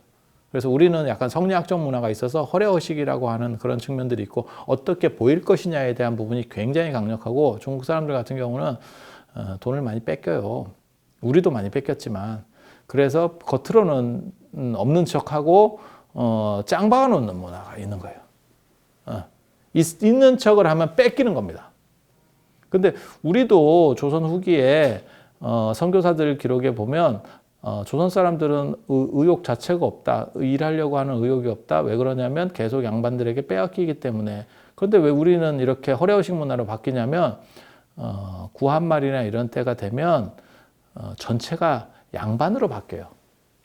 그래서 우리는 약간 성리학적 문화가 있어서 허례허식이라고 하는 그런 측면들이 있고, 어떻게 보일 것이냐에 대한 부분이 굉장히 강력하고, 중국 사람들 같은 경우는 돈을 많이 뺏겨요. 우리도 많이 뺏겼지만. 그래서 겉으로는 없는 척하고 짱 박아놓는 문화가 있는 거예요. 있는 척을 하면 뺏기는 겁니다. 근데 우리도 조선 후기에 선교사들 기록에 보면 조선 사람들은 의욕 자체가 없다. 일하려고 하는 의욕이 없다. 왜 그러냐면 계속 양반들에게 빼앗기기 때문에 그런데 왜 우리는 이렇게 허례허식 문화로 바뀌냐면 구한말이나 이런 때가 되면 전체가 양반으로 바뀌어요.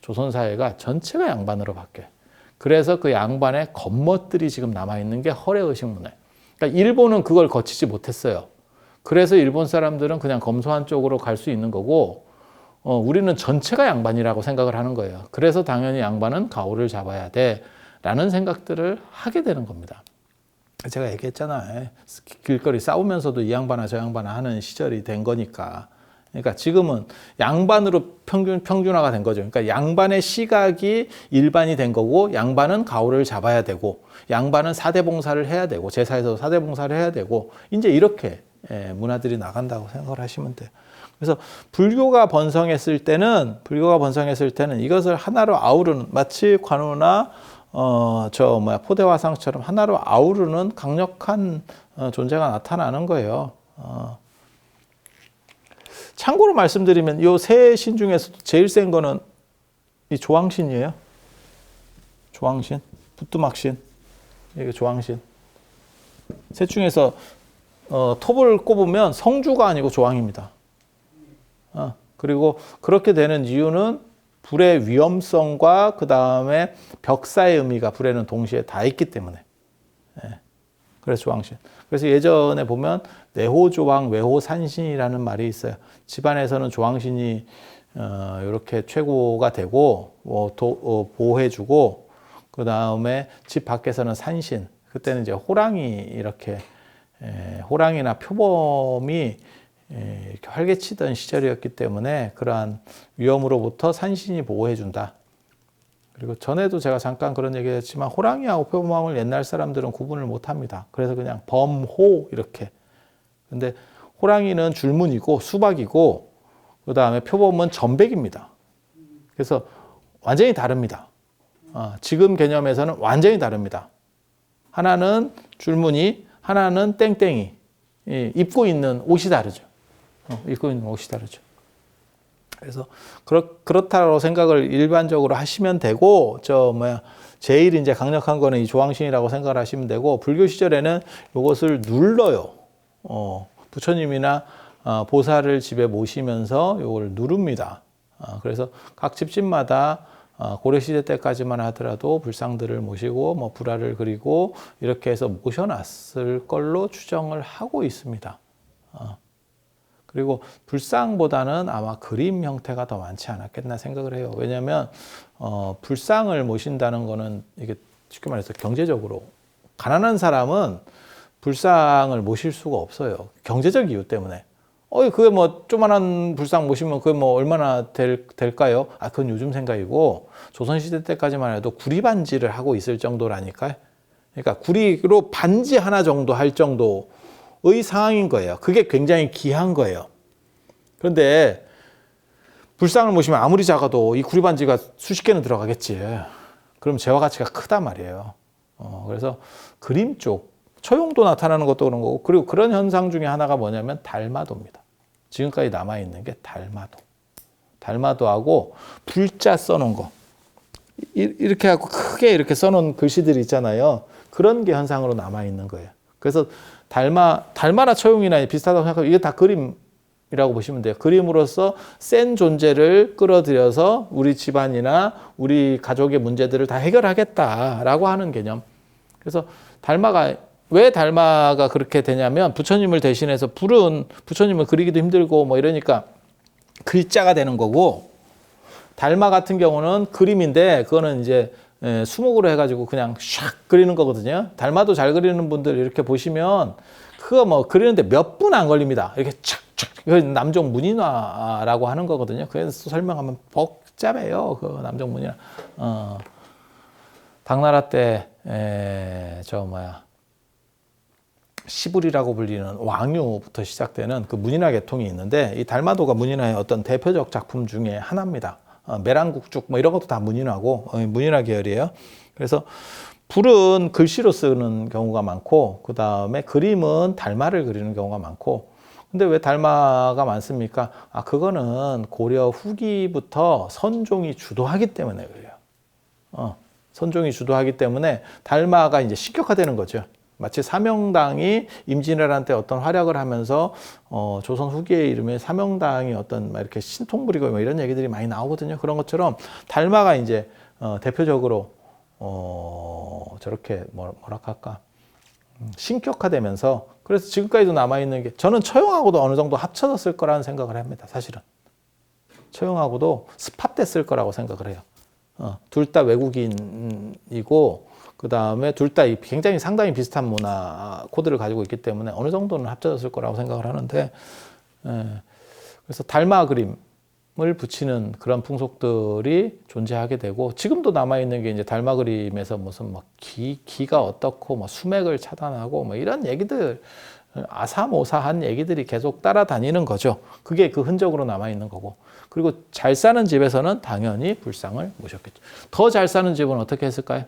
조선사회가 전체가 양반으로 바뀌어요. 그래서 그 양반의 겉멋들이 지금 남아있는 게 허례의식 문화예요. 그러니까 일본은 그걸 거치지 못했어요. 그래서 일본 사람들은 그냥 검소한 쪽으로 갈 수 있는 거고 우리는 전체가 양반이라고 생각을 하는 거예요. 그래서 당연히 양반은 가오를 잡아야 돼 라는 생각들을 하게 되는 겁니다. 제가 얘기했잖아요. 길거리 싸우면서도 이 양반아 저 양반아 하는 시절이 된 거니까. 그러니까 지금은 양반으로 평준화가 된 거죠. 그러니까 양반의 시각이 일반이 된 거고, 양반은 가오를 잡아야 되고, 양반은 사대봉사를 해야 되고, 제사에서 사대봉사를 해야 되고, 이제 이렇게 문화들이 나간다고 생각을 하시면 돼요. 그래서 불교가 번성했을 때는 이것을 하나로 아우르는, 마치 관우나 포대화상처럼 하나로 아우르는 강력한 존재가 나타나는 거예요. 참고로 말씀드리면 요 세 신 중에서도 제일 센 거는 이 조항신이에요. 조항신, 부뚜막신, 이게 조항신. 셋 중에서 톱을 꼽으면 성주가 아니고 조항입니다. 그리고 그렇게 되는 이유는 불의 위험성과 그 다음에 벽사의 의미가 불에는 동시에 다 있기 때문에. 그래서 조항신. 그래서 예전에 보면 내호조항, 외호산신이라는 말이 있어요. 집안에서는 조항신이 이렇게 최고가 되고 보호해주고, 그 다음에 집 밖에서는 산신. 그때는 이제 호랑이나 표범이 이렇게 활개치던 시절이었기 때문에 그러한 위험으로부터 산신이 보호해준다. 그리고 전에도 제가 잠깐 그런 얘기 했지만 호랑이하고 표범을 옛날 사람들은 구분을 못합니다. 그래서 그냥 범호 이렇게. 근데 호랑이는 줄무늬고 수박이고 그 다음에 표범은 전백입니다. 그래서 완전히 다릅니다. 지금 개념에서는 완전히 다릅니다. 하나는 줄무늬, 하나는 땡땡이. 입고 있는 옷이 다르죠. 그래서 그렇다고 생각을 일반적으로 하시면 되고, 제일 이제 강력한 거는 이 조항신이라고 생각을 하시면 되고, 불교 시절에는 이것을 눌러요. 부처님이나 보살을 집에 모시면서 이걸 누릅니다. 그래서 각 집집마다 고려시대 때까지만 하더라도 불상들을 모시고 불화를 그리고 이렇게 해서 모셔놨을 걸로 추정을 하고 있습니다. 그리고 불상보다는 아마 그림 형태가 더 많지 않았겠나 생각을 해요. 왜냐하면 불상을 모신다는 거는 이게 쉽게 말해서 경제적으로 가난한 사람은 불상을 모실 수가 없어요. 경제적 이유 때문에. 그게 조만한 불상 모시면 그게 얼마나 될까요? 그건 요즘 생각이고, 조선시대 때까지만 해도 구리반지를 하고 있을 정도라니까요. 그러니까 구리로 반지 하나 정도 할 정도의 상황인 거예요. 그게 굉장히 귀한 거예요. 그런데 불상을 모시면 아무리 작아도 이 구리반지가 수십 개는 들어가겠지. 그럼 재화 가치가 크단 말이에요. 그래서 그림 쪽, 처용도 나타나는 것도 그런 거고, 그리고 그런 현상 중에 하나가 뭐냐면 달마도입니다. 지금까지 남아있는 게 달마도. 달마도하고 불자 써놓은 거. 이렇게 하고 크게 이렇게 써놓은 글씨들이 있잖아요. 그런 게 현상으로 남아있는 거예요. 그래서 달마나 처용이나 비슷하다고 생각하면 이게 다 그림이라고 보시면 돼요. 그림으로써 센 존재를 끌어들여서 우리 집안이나 우리 가족의 문제들을 다 해결하겠다라고 하는 개념. 그래서 왜 달마가 그렇게 되냐면, 부처님을 대신해서 부처님을 그리기도 힘들고 이러니까 글자가 되는 거고, 달마 같은 경우는 그림인데 그거는 이제 수목으로 해가지고 그냥 샥 그리는 거거든요. 달마도 잘 그리는 분들 이렇게 보시면 그거 그리는데 몇 분 안 걸립니다. 이렇게 착착. 이거 남종 문인화라고 하는 거거든요. 그래서 설명하면 복잡해요. 그 남종 문인화. 당나라 때 시불이라고 불리는 왕유부터 시작되는 그 문인화 계통이 있는데, 이 달마도가 문인화의 어떤 대표적 작품 중에 하나입니다. 매랑국죽 이런 것도 다 문인화고, 문인화 계열이에요. 그래서 불은 글씨로 쓰는 경우가 많고, 그 다음에 그림은 달마를 그리는 경우가 많고. 근데 왜 달마가 많습니까? 그거는 고려 후기부터 선종이 주도하기 때문에 그래요. 선종이 주도하기 때문에 달마가 이제 식격화되는 거죠. 마치 사명당이 임진왜란 때 어떤 활약을 하면서 조선 후기에 이르면 사명당이 어떤 막 이렇게 신통부리고 뭐 이런 얘기들이 많이 나오거든요. 그런 것처럼 달마가 이제 대표적으로 저렇게 뭐라 할까 신격화되면서 그래서 지금까지도 남아 있는 게 저는 처용하고도 어느 정도 합쳐졌을 거라는 생각을 합니다. 사실은 처용하고도 스팝됐을 거라고 생각을 해요. 둘 다 외국인이고 그 다음에 둘 다 굉장히 상당히 비슷한 문화 코드를 가지고 있기 때문에 어느 정도는 합쳐졌을 거라고 생각을 하는데 그래서 달마 그림을 붙이는 그런 풍속들이 존재하게 되고 지금도 남아 있는 게 이제 달마 그림에서 무슨 막 기가 어떻고 뭐 수맥을 차단하고 뭐 이런 얘기들 아사모사한 얘기들이 계속 따라다니는 거죠. 그게 그 흔적으로 남아 있는 거고. 그리고 잘 사는 집에서는 당연히 불상을 모셨겠죠. 더 잘 사는 집은 어떻게 했을까요?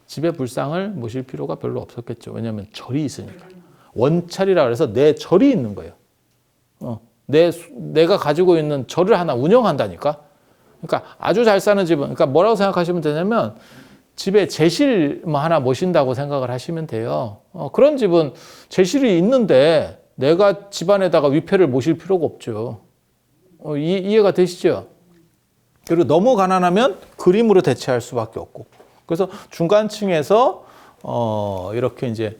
집에 불상을 모실 필요가 별로 없었겠죠. 왜냐하면 절이 있으니까. 원찰이라 그래서 내 절이 있는 거예요. 내가 가지고 있는 절을 하나 운영한다니까. 그러니까 아주 잘 사는 집은, 그러니까 뭐라고 생각하시면 되냐면 집에 제실 뭐 하나 모신다고 생각을 하시면 돼요. 그런 집은 제실이 있는데 내가 집안에다가 위패를 모실 필요가 없죠. 이해가 되시죠? 그리고 너무 가난하면 그림으로 대체할 수밖에 없고. 그래서 중간층에서 이렇게 이제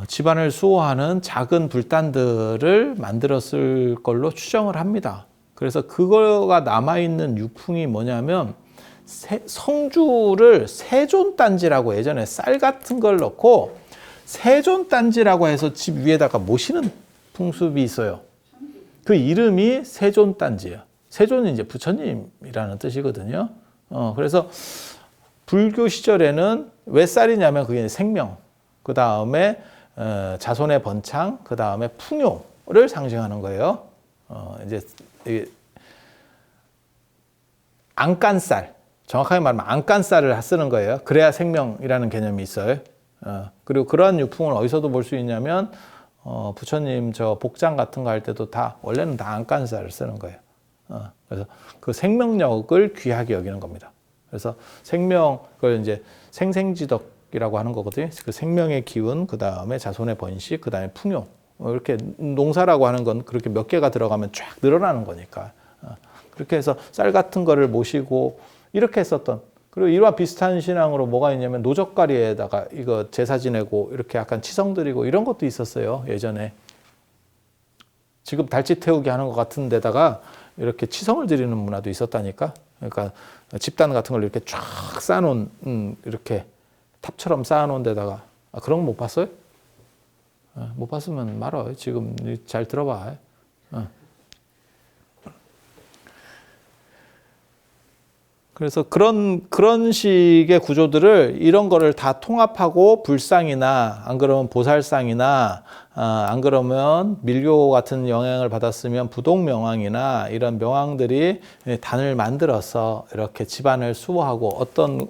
집안을 수호하는 작은 불단들을 만들었을 걸로 추정을 합니다. 그래서 그거가 남아있는 유풍이 뭐냐면 성주를 세존단지라고 예전에 쌀 같은 걸 넣고 세존단지라고 해서 집 위에다가 모시는 풍습이 있어요. 그 이름이 세존단지예요. 세존은 이제 부처님이라는 뜻이거든요. 그래서 불교 시절에는 왜 쌀이냐면 그게 생명, 그 다음에 자손의 번창, 그 다음에 풍요를 상징하는 거예요. 이제 안간쌀, 정확하게 말하면 안간쌀을 쓰는 거예요. 그래야 생명이라는 개념이 있어요. 그리고 그러한 유풍을 어디서도 볼 수 있냐면 부처님 저 복장 같은 거 할 때도 다 원래는 다 안간쌀을 쓰는 거예요. 그래서 그 생명력을 귀하게 여기는 겁니다. 그래서 생명 그걸 이제 생생지덕이라고 하는 거거든요. 그 생명의 기운, 그 다음에 자손의 번식, 그 다음에 풍요. 이렇게 농사라고 하는 건 그렇게 몇 개가 들어가면 쫙 늘어나는 거니까. 그렇게 해서 쌀 같은 거를 모시고 이렇게 했었던. 그리고 이와 비슷한 신앙으로 뭐가 있냐면 노젓가리에다가 이거 제사 지내고 이렇게 약간 치성 드리고 이런 것도 있었어요. 예전에. 지금 달짓 태우기 하는 것 같은 데다가 이렇게 치성을 드리는 문화도 있었다니까. 그러니까 집단 같은 걸 이렇게 쫙 쌓아놓은 이렇게 탑처럼 쌓아놓은 데다가 그런 거 못 봤어요? 못 봤으면 말어. 지금 잘 들어봐. 그래서 그런 식의 구조들을 이런 거를 다 통합하고 불상이나 안 그러면 보살상이나 안 그러면 밀교 같은 영향을 받았으면 부동명왕이나 이런 명왕들이 단을 만들어서 이렇게 집안을 수호하고 어떤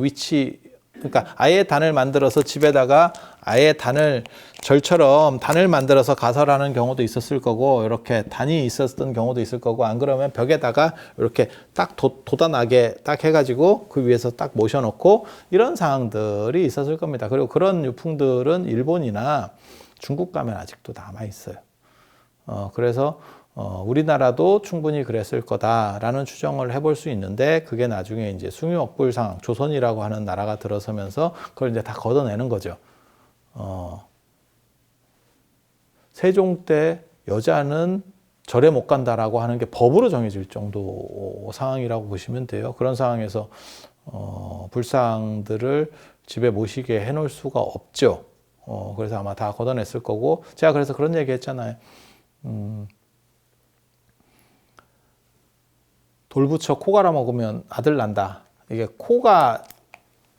위치 그러니까 아예 단을 만들어서 집에다가 아예 단을 절처럼 단을 만들어서 가설하는 경우도 있었을 거고 이렇게 단이 있었던 경우도 있을 거고 안 그러면 벽에다가 이렇게 딱 돋아나게 딱 해가지고 그 위에서 딱 모셔놓고 이런 상황들이 있었을 겁니다. 그리고 그런 유풍들은 일본이나 중국 가면 아직도 남아 있어요. 그래서 우리나라도 충분히 그랬을 거다라는 추정을 해볼 수 있는데 그게 나중에 이제 숭유억불상 조선이라고 하는 나라가 들어서면서 그걸 이제 다 걷어내는 거죠. 세종 때 여자는 절에 못 간다라고 하는 게 법으로 정해질 정도 상황이라고 보시면 돼요. 그런 상황에서 불상들을 집에 모시게 해놓을 수가 없죠. 그래서 아마 다 걷어냈을 거고 제가 그래서 그런 얘기 했잖아요. 돌 붙여 코 갈아 먹으면 아들 난다. 이게 코가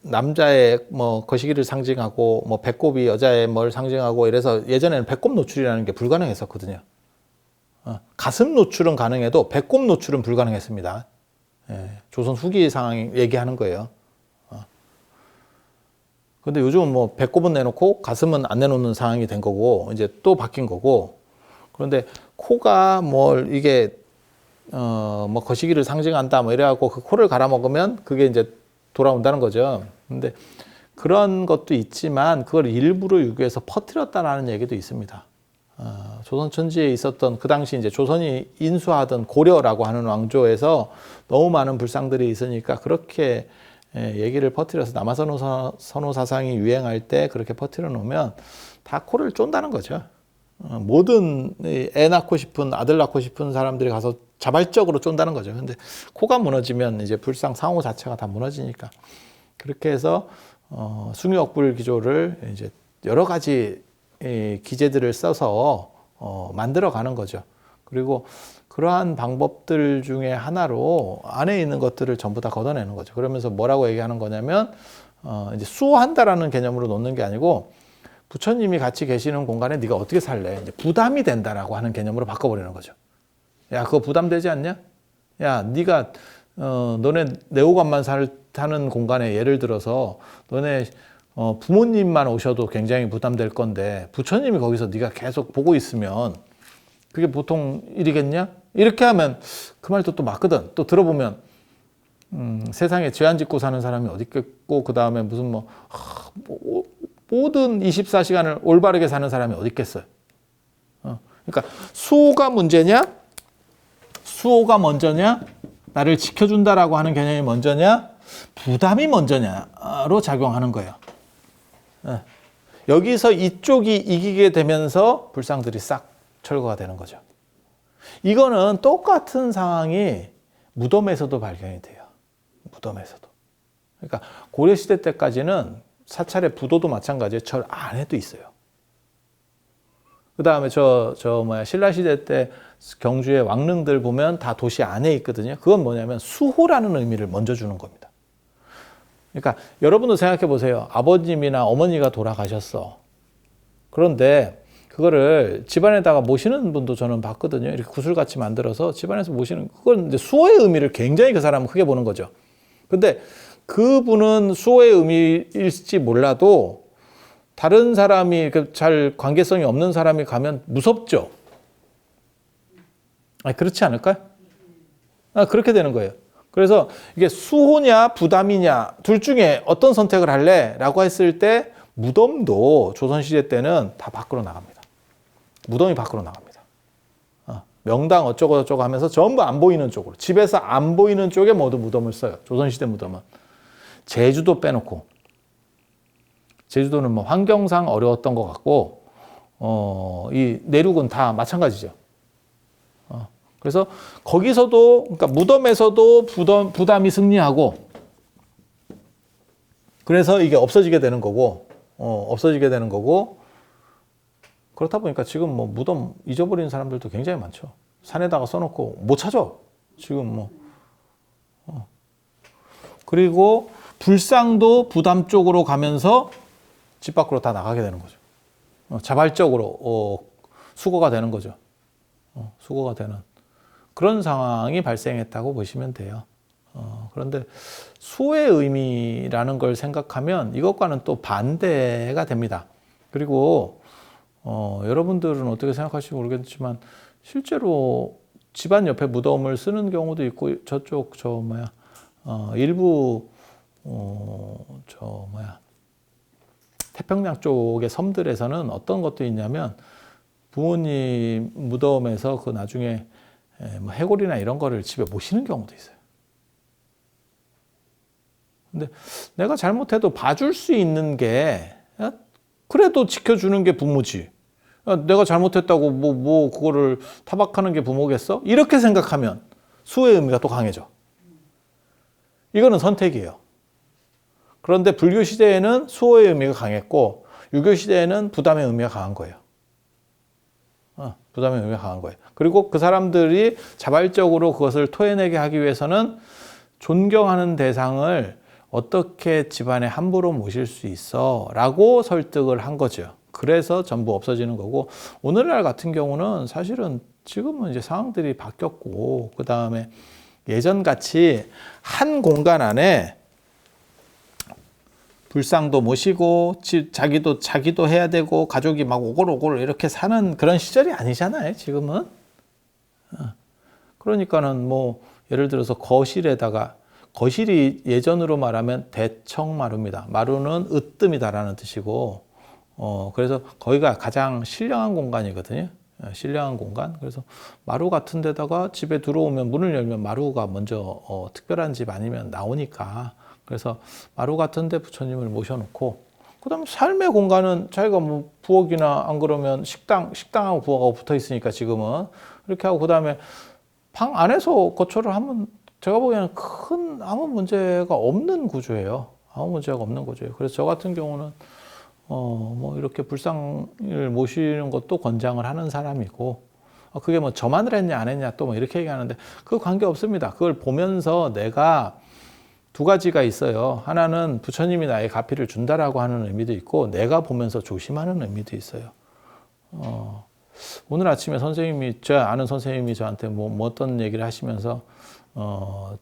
남자의 뭐 거시기를 상징하고 뭐 배꼽이 여자의 뭘 상징하고 이래서 예전에는 배꼽 노출이라는 게 불가능했었거든요. 가슴 노출은 가능해도 배꼽 노출은 불가능했습니다. 조선 후기 상황 얘기하는 거예요. 근데 요즘은 뭐 배꼽은 내놓고 가슴은 안 내놓는 상황이 된 거고 이제 또 바뀐 거고 그런데 코가 뭘 이게 뭐 거시기를 상징한다 뭐 이래갖고 그 코를 갈아 먹으면 그게 이제 돌아온다는 거죠. 근데 그런 것도 있지만 그걸 일부러 유교에서 퍼뜨렸다라는 얘기도 있습니다. 조선 천지에 있었던 그 당시 이제 조선이 인수하던 고려라고 하는 왕조에서 너무 많은 불상들이 있으니까 그렇게 얘기를 퍼뜨려서 남아선호 사상이 유행할 때 그렇게 퍼뜨려 놓으면 다 코를 쫀다는 거죠. 모든 애 낳고 싶은 아들 낳고 싶은 사람들이 가서 자발적으로 쫀다는 거죠. 근데 코가 무너지면 이제 불상 상호 자체가 다 무너지니까 그렇게 해서 숭유억불 기조를 이제 여러 가지 기제들을 써서 만들어 가는 거죠. 그리고 그러한 방법들 중에 하나로 안에 있는 것들을 전부 다 걷어내는 거죠. 그러면서 뭐라고 얘기하는 거냐면 이제 수호한다라는 개념으로 놓는 게 아니고 부처님이 같이 계시는 공간에 네가 어떻게 살래? 이제 부담이 된다라고 하는 개념으로 바꿔버리는 거죠. 야, 그거 부담되지 않냐? 야, 네가 너네 내호관만 사는 공간에 예를 들어서 너네 부모님만 오셔도 굉장히 부담될 건데 부처님이 거기서 네가 계속 보고 있으면 그게 보통 일이겠냐? 이렇게 하면 그 말도 또 맞거든. 또 들어보면 세상에 죄 안 짓고 사는 사람이 어디 있겠고 그 다음에 무슨 모든 24시간을 올바르게 사는 사람이 어디 있겠어요. 그러니까 수호가 문제냐? 수호가 먼저냐? 나를 지켜준다라고 하는 개념이 먼저냐? 부담이 먼저냐로 작용하는 거예요. 여기서 이쪽이 이기게 되면서 불상들이 싹 철거가 되는 거죠. 이거는 똑같은 상황이 무덤에서도 발견이 돼요. 무덤에서도. 그러니까 고려시대 때까지는 사찰의 부도도 마찬가지예요. 절 안에도 있어요. 그 다음에 신라시대 때 경주의 왕릉들 보면 다 도시 안에 있거든요. 그건 뭐냐면 수호라는 의미를 먼저 주는 겁니다. 그러니까 여러분도 생각해 보세요. 아버님이나 어머니가 돌아가셨어. 그런데 그거를 집안에다가 모시는 분도 저는 봤거든요. 이렇게 구슬같이 만들어서 집안에서 모시는, 그건 이제 수호의 의미를 굉장히 그 사람은 크게 보는 거죠. 근데 그분은 수호의 의미일지 몰라도 다른 사람이 잘 관계성이 없는 사람이 가면 무섭죠. 그렇지 않을까요? 그렇게 되는 거예요. 그래서 이게 수호냐 부담이냐 둘 중에 어떤 선택을 할래? 라고 했을 때 무덤도 조선시대 때는 다 밖으로 나갑니다. 무덤이 밖으로 나갑니다. 명당 어쩌고 저쩌고 하면서 전부 안 보이는 쪽으로, 집에서 안 보이는 쪽에 모두 무덤을 써요. 조선시대 무덤은. 제주도 빼놓고. 제주도는 뭐 환경상 어려웠던 것 같고, 이 내륙은 다 마찬가지죠. 그래서 거기서도, 그러니까 무덤에서도 부담이 승리하고, 그래서 이게 없어지게 되는 거고, 그렇다 보니까 지금 뭐 무덤 잊어버리는 사람들도 굉장히 많죠. 산에다가 써놓고 못 찾아. 지금 뭐. 그리고 불상도 부담 쪽으로 가면서 집 밖으로 다 나가게 되는 거죠. 자발적으로 수거가 되는 거죠. 수거가 되는 그런 상황이 발생했다고 보시면 돼요. 그런데 수의 의미라는 걸 생각하면 이것과는 또 반대가 됩니다. 그리고 여러분들은 어떻게 생각하실지 모르겠지만 실제로 집안 옆에 무덤을 쓰는 경우도 있고 저쪽 일부 태평양 쪽의 섬들에서는 어떤 것도 있냐면 부모님 무덤에서 그 나중에 뭐 해골이나 이런 거를 집에 모시는 경우도 있어요. 근데 내가 잘못해도 봐줄 수 있는 게 그래도 지켜주는 게 부모지. 내가 잘못했다고 그거를 타박하는 게 부모겠어? 이렇게 생각하면 수의 의미가 또 강해져. 이거는 선택이에요. 그런데 불교 시대에는 수호의 의미가 강했고 유교 시대에는 부담의 의미가 강한 거예요. 부담의 의미가 강한 거예요. 그리고 그 사람들이 자발적으로 그것을 토해내게 하기 위해서는 존경하는 대상을 어떻게 집안에 함부로 모실 수 있어? 라고 설득을 한 거죠. 그래서 전부 없어지는 거고, 오늘날 같은 경우는 사실은 지금은 이제 상황들이 바뀌었고, 그 다음에 예전같이 한 공간 안에 불상도 모시고, 자기도 해야 되고, 가족이 막 오골오골 이렇게 사는 그런 시절이 아니잖아요, 지금은. 그러니까는 뭐, 예를 들어서 거실에다가 거실이 예전으로 말하면 대청마루입니다. 마루는 으뜸이다라는 뜻이고, 그래서 거기가 가장 신령한 공간이거든요. 신령한 공간. 그래서 마루 같은 데다가 집에 들어오면 문을 열면 마루가 먼저 특별한 집 아니면 나오니까, 그래서 마루 같은 데 부처님을 모셔놓고, 그다음 삶의 공간은 자기가 뭐 부엌이나 안 그러면 식당하고 부엌하고 붙어 있으니까 지금은 이렇게 하고, 그다음에 방 안에서 거처를 하면 제가 보기에는 큰 아무 문제가 없는 구조예요. 아무 문제가 없는 구조예요. 그래서 저 같은 경우는 뭐 이렇게 불상을 모시는 것도 권장을 하는 사람이고, 그게 뭐 저만을 했냐 안 했냐 또 뭐 이렇게 얘기하는데 그 관계 없습니다. 그걸 보면서 내가 두 가지가 있어요. 하나는 부처님이 나의 가피를 준다라고 하는 의미도 있고, 내가 보면서 조심하는 의미도 있어요. 오늘 아침에 제 아는 선생님이 저한테 뭐 어떤 얘기를 하시면서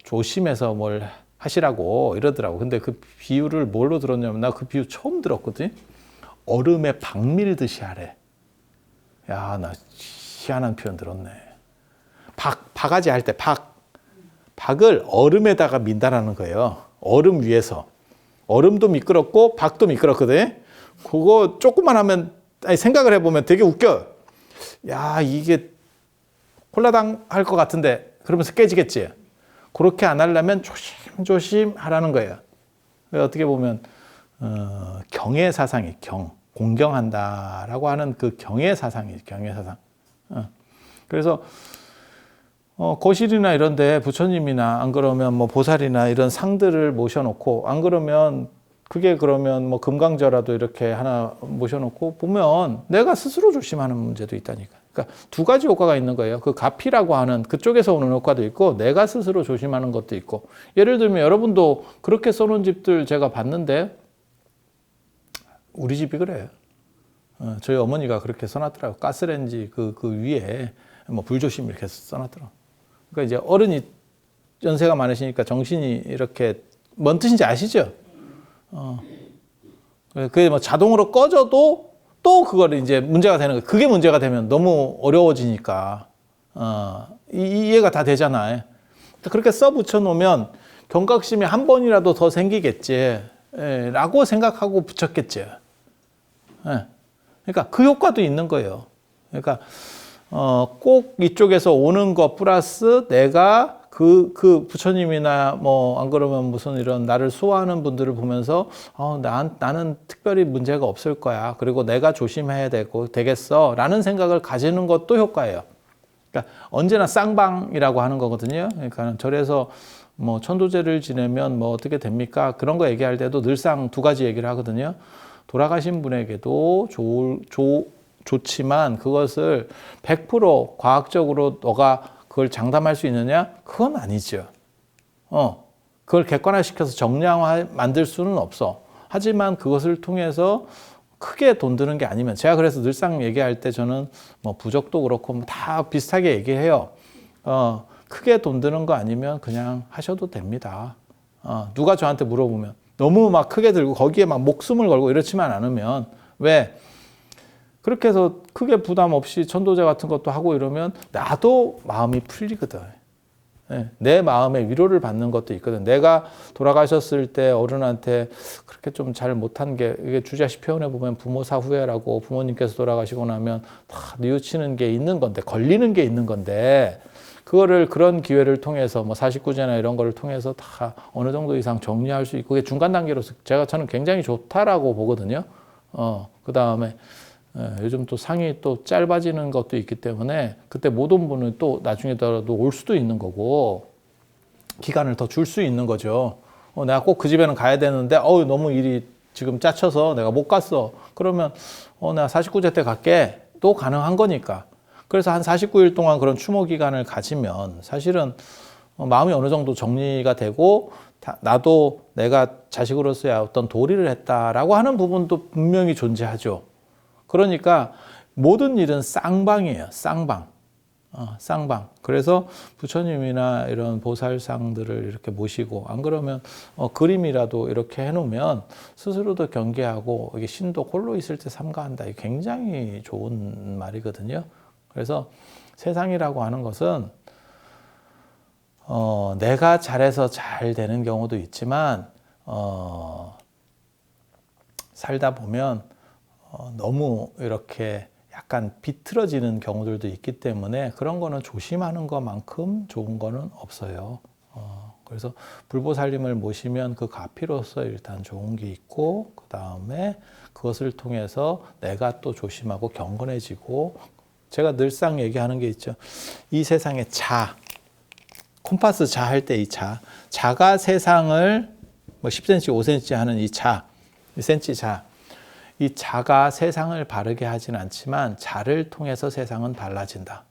조심해서 뭘 하시라고 이러더라고. 근데 그 비유를 뭘로 들었냐면, 나 그 비유 처음 들었거든. 얼음에 박 밀듯이 하래. 야, 나 희한한 표현 들었네. 바가지 할 때 박을 얼음에다가 민다라는 거예요. 얼음 위에서. 얼음도 미끄럽고 박도 미끄럽거든. 그거 조금만 하면, 생각을 해보면 되게 웃겨. 야, 이게 홀라당 할 것 같은데 그러면서 깨지겠지. 그렇게 안 하려면 조심조심 하라는 거예요. 어떻게 보면 경의 사상이 공경한다라고 하는 그 경의 사상이지, 경의 사상. 그래서 거실이나 이런 데 부처님이나 안 그러면 뭐 보살이나 이런 상들을 모셔놓고, 안 그러면 그게 그러면 뭐 금강저라도 이렇게 하나 모셔놓고 보면 내가 스스로 조심하는 문제도 있다니까. 그러니까 두 가지 효과가 있는 거예요. 그 가피라고 하는 그쪽에서 오는 효과도 있고, 내가 스스로 조심하는 것도 있고. 예를 들면 여러분도 그렇게 써놓은 집들 제가 봤는데, 우리 집이 그래요. 저희 어머니가 그렇게 써놨더라고요. 가스레인지 그 위에 뭐 불조심 이렇게 써놨더라고요. 그러니까 이제 어른이 연세가 많으시니까 정신이 이렇게 뭔 뜻인지 아시죠? 그게 뭐 자동으로 꺼져도 또 그걸 이제 문제가 되는 거예요. 그게 문제가 되면 너무 어려워지니까. 이해가 다 되잖아요. 그렇게 써 붙여 놓으면 경각심이 한 번이라도 더 생기겠지, 라고 생각하고 붙였겠지. 그러니까 그 효과도 있는 거예요. 그러니까 꼭 이쪽에서 오는 것 플러스 내가 그 부처님이나 뭐 안 그러면 무슨 이런 나를 수호하는 분들을 보면서 나는 특별히 문제가 없을 거야. 그리고 내가 조심해야 되겠어. 라는 생각을 가지는 것도 효과예요. 그러니까 언제나 쌍방이라고 하는 거거든요. 그러니까 절에서 뭐 천도제를 지내면 뭐 어떻게 됩니까? 그런 거 얘기할 때도 늘상 두 가지 얘기를 하거든요. 돌아가신 분에게도 좋지만 그것을 100% 과학적으로 너가 그걸 장담할 수 있느냐? 그건 아니죠. 그걸 객관화시켜서 정량화 만들 수는 없어. 하지만 그것을 통해서 크게 돈 드는 게 아니면, 제가 그래서 늘상 얘기할 때 저는 뭐 부적도 그렇고 다 비슷하게 얘기해요. 크게 돈 드는 거 아니면 그냥 하셔도 됩니다. 누가 저한테 물어보면 너무 막 크게 들고 거기에 막 목숨을 걸고 이렇지만 않으면, 왜? 그렇게 해서 크게 부담 없이 천도제 같은 것도 하고 이러면 나도 마음이 풀리거든. 내 마음의 위로를 받는 것도 있거든. 내가 돌아가셨을 때 어른한테 그렇게 좀 잘 못한 게, 이게 주자식 표현해 보면 부모 사후회라고, 부모님께서 돌아가시고 나면 다 뉘우치는 게 있는 건데, 걸리는 게 있는 건데, 그거를 그런 기회를 통해서 뭐 49제나 이런 거를 통해서 다 어느 정도 이상 정리할 수 있고, 그게 중간 단계로서 저는 굉장히 좋다라고 보거든요. 그 다음에 요즘 또 상이 또 짧아지는 것도 있기 때문에 그때 못 온 분은 또 나중에라도 올 수도 있는 거고, 기간을 더 줄 수 있는 거죠. 내가 꼭 그 집에는 가야 되는데 너무 일이 지금 짜쳐서 내가 못 갔어. 그러면 내가 49제 때 갈게. 또 가능한 거니까. 그래서 한 49일 동안 그런 추모 기간을 가지면 사실은 마음이 어느 정도 정리가 되고, 나도 내가 자식으로서의 어떤 도리를 했다라고 하는 부분도 분명히 존재하죠. 그러니까 모든 일은 쌍방이에요. 쌍방. 쌍방. 그래서 부처님이나 이런 보살상들을 이렇게 모시고, 안 그러면 그림이라도 이렇게 해놓으면 스스로도 경계하고, 이게 신도 홀로 있을 때 삼가한다. 이게 굉장히 좋은 말이거든요. 그래서 세상이라고 하는 것은 내가 잘해서 잘 되는 경우도 있지만 살다 보면 너무 이렇게 약간 비틀어지는 경우들도 있기 때문에 그런 거는 조심하는 것만큼 좋은 거는 없어요. 그래서 불보살님을 모시면 그 가피로서 일단 좋은 게 있고, 그 다음에 그것을 통해서 내가 또 조심하고 경건해지고, 제가 늘상 얘기하는 게 있죠. 이 세상에 콤파스 자 할 때 이 자가 세상을 뭐 10cm, 5cm 하는 이 2cm 자, 이 자가 세상을 바르게 하진 않지만 자를 통해서 세상은 달라진다.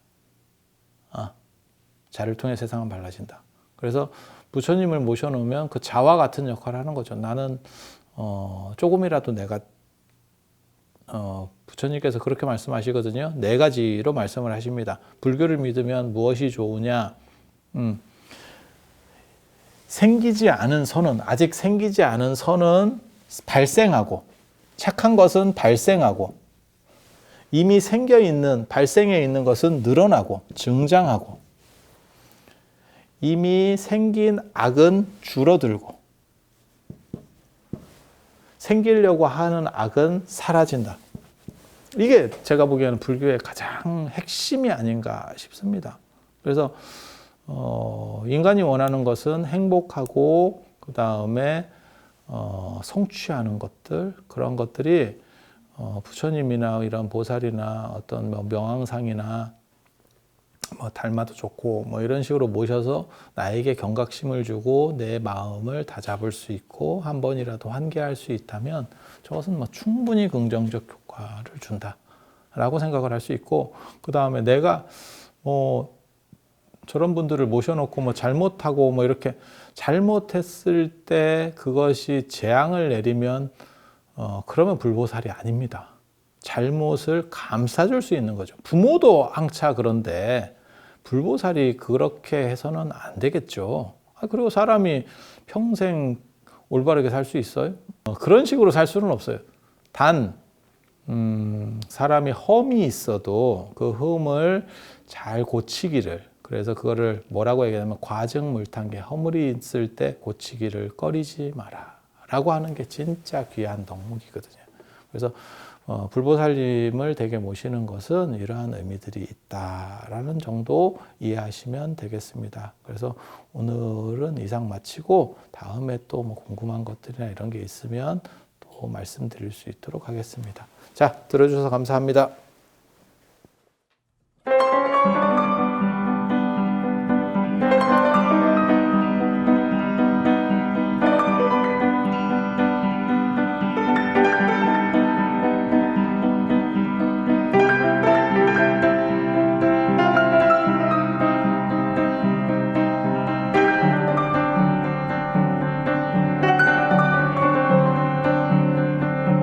자를 통해 세상은 달라진다. 그래서 부처님을 모셔놓으면 그 자와 같은 역할을 하는 거죠. 나는 조금이라도 내가 부처님께서 그렇게 말씀하시거든요. 4가지로 말씀을 하십니다. 불교를 믿으면 무엇이 좋으냐? 아직 생기지 않은 선은 발생하고, 착한 것은 발생하고, 이미 발생해 있는 것은 늘어나고, 증장하고, 이미 생긴 악은 줄어들고, 생기려고 하는 악은 사라진다. 이게 제가 보기에는 불교의 가장 핵심이 아닌가 싶습니다. 그래서 인간이 원하는 것은 행복하고 그 다음에 성취하는 것들, 그런 것들이 부처님이나 이런 보살이나 어떤 명황상이나 닮아도 좋고 이런 식으로 모셔서 나에게 경각심을 주고 내 마음을 다잡을 수 있고 한 번이라도 환기할 수 있다면 저것은 충분히 긍정적 효과를 준다라고 생각을 할 수 있고, 그 다음에 내가 저런 분들을 모셔놓고 잘못하고 이렇게 잘못했을 때 그것이 재앙을 내리면 그러면 불보살이 아닙니다. 잘못을 감싸줄 수 있는 거죠. 부모도 항차 그런데 불보살이 그렇게 해서는 안 되겠죠. 그리고 사람이 평생 올바르게 살 수 있어요? 그런 식으로 살 수는 없어요. 단 사람이 험이 있어도 그 흠을 잘 고치기를, 그래서 그거를 뭐라고 얘기하냐면 과증물탄계, 허물이 있을 때 고치기를 꺼리지 마라 라고 하는 게 진짜 귀한 덕목이거든요. 그래서 불보살님을 댁에 모시는 것은 이러한 의미들이 있다라는 정도 이해하시면 되겠습니다. 그래서 오늘은 이상 마치고 다음에 또 궁금한 것들이나 이런 게 있으면 또 말씀드릴 수 있도록 하겠습니다. 자, 들어주셔서 감사합니다.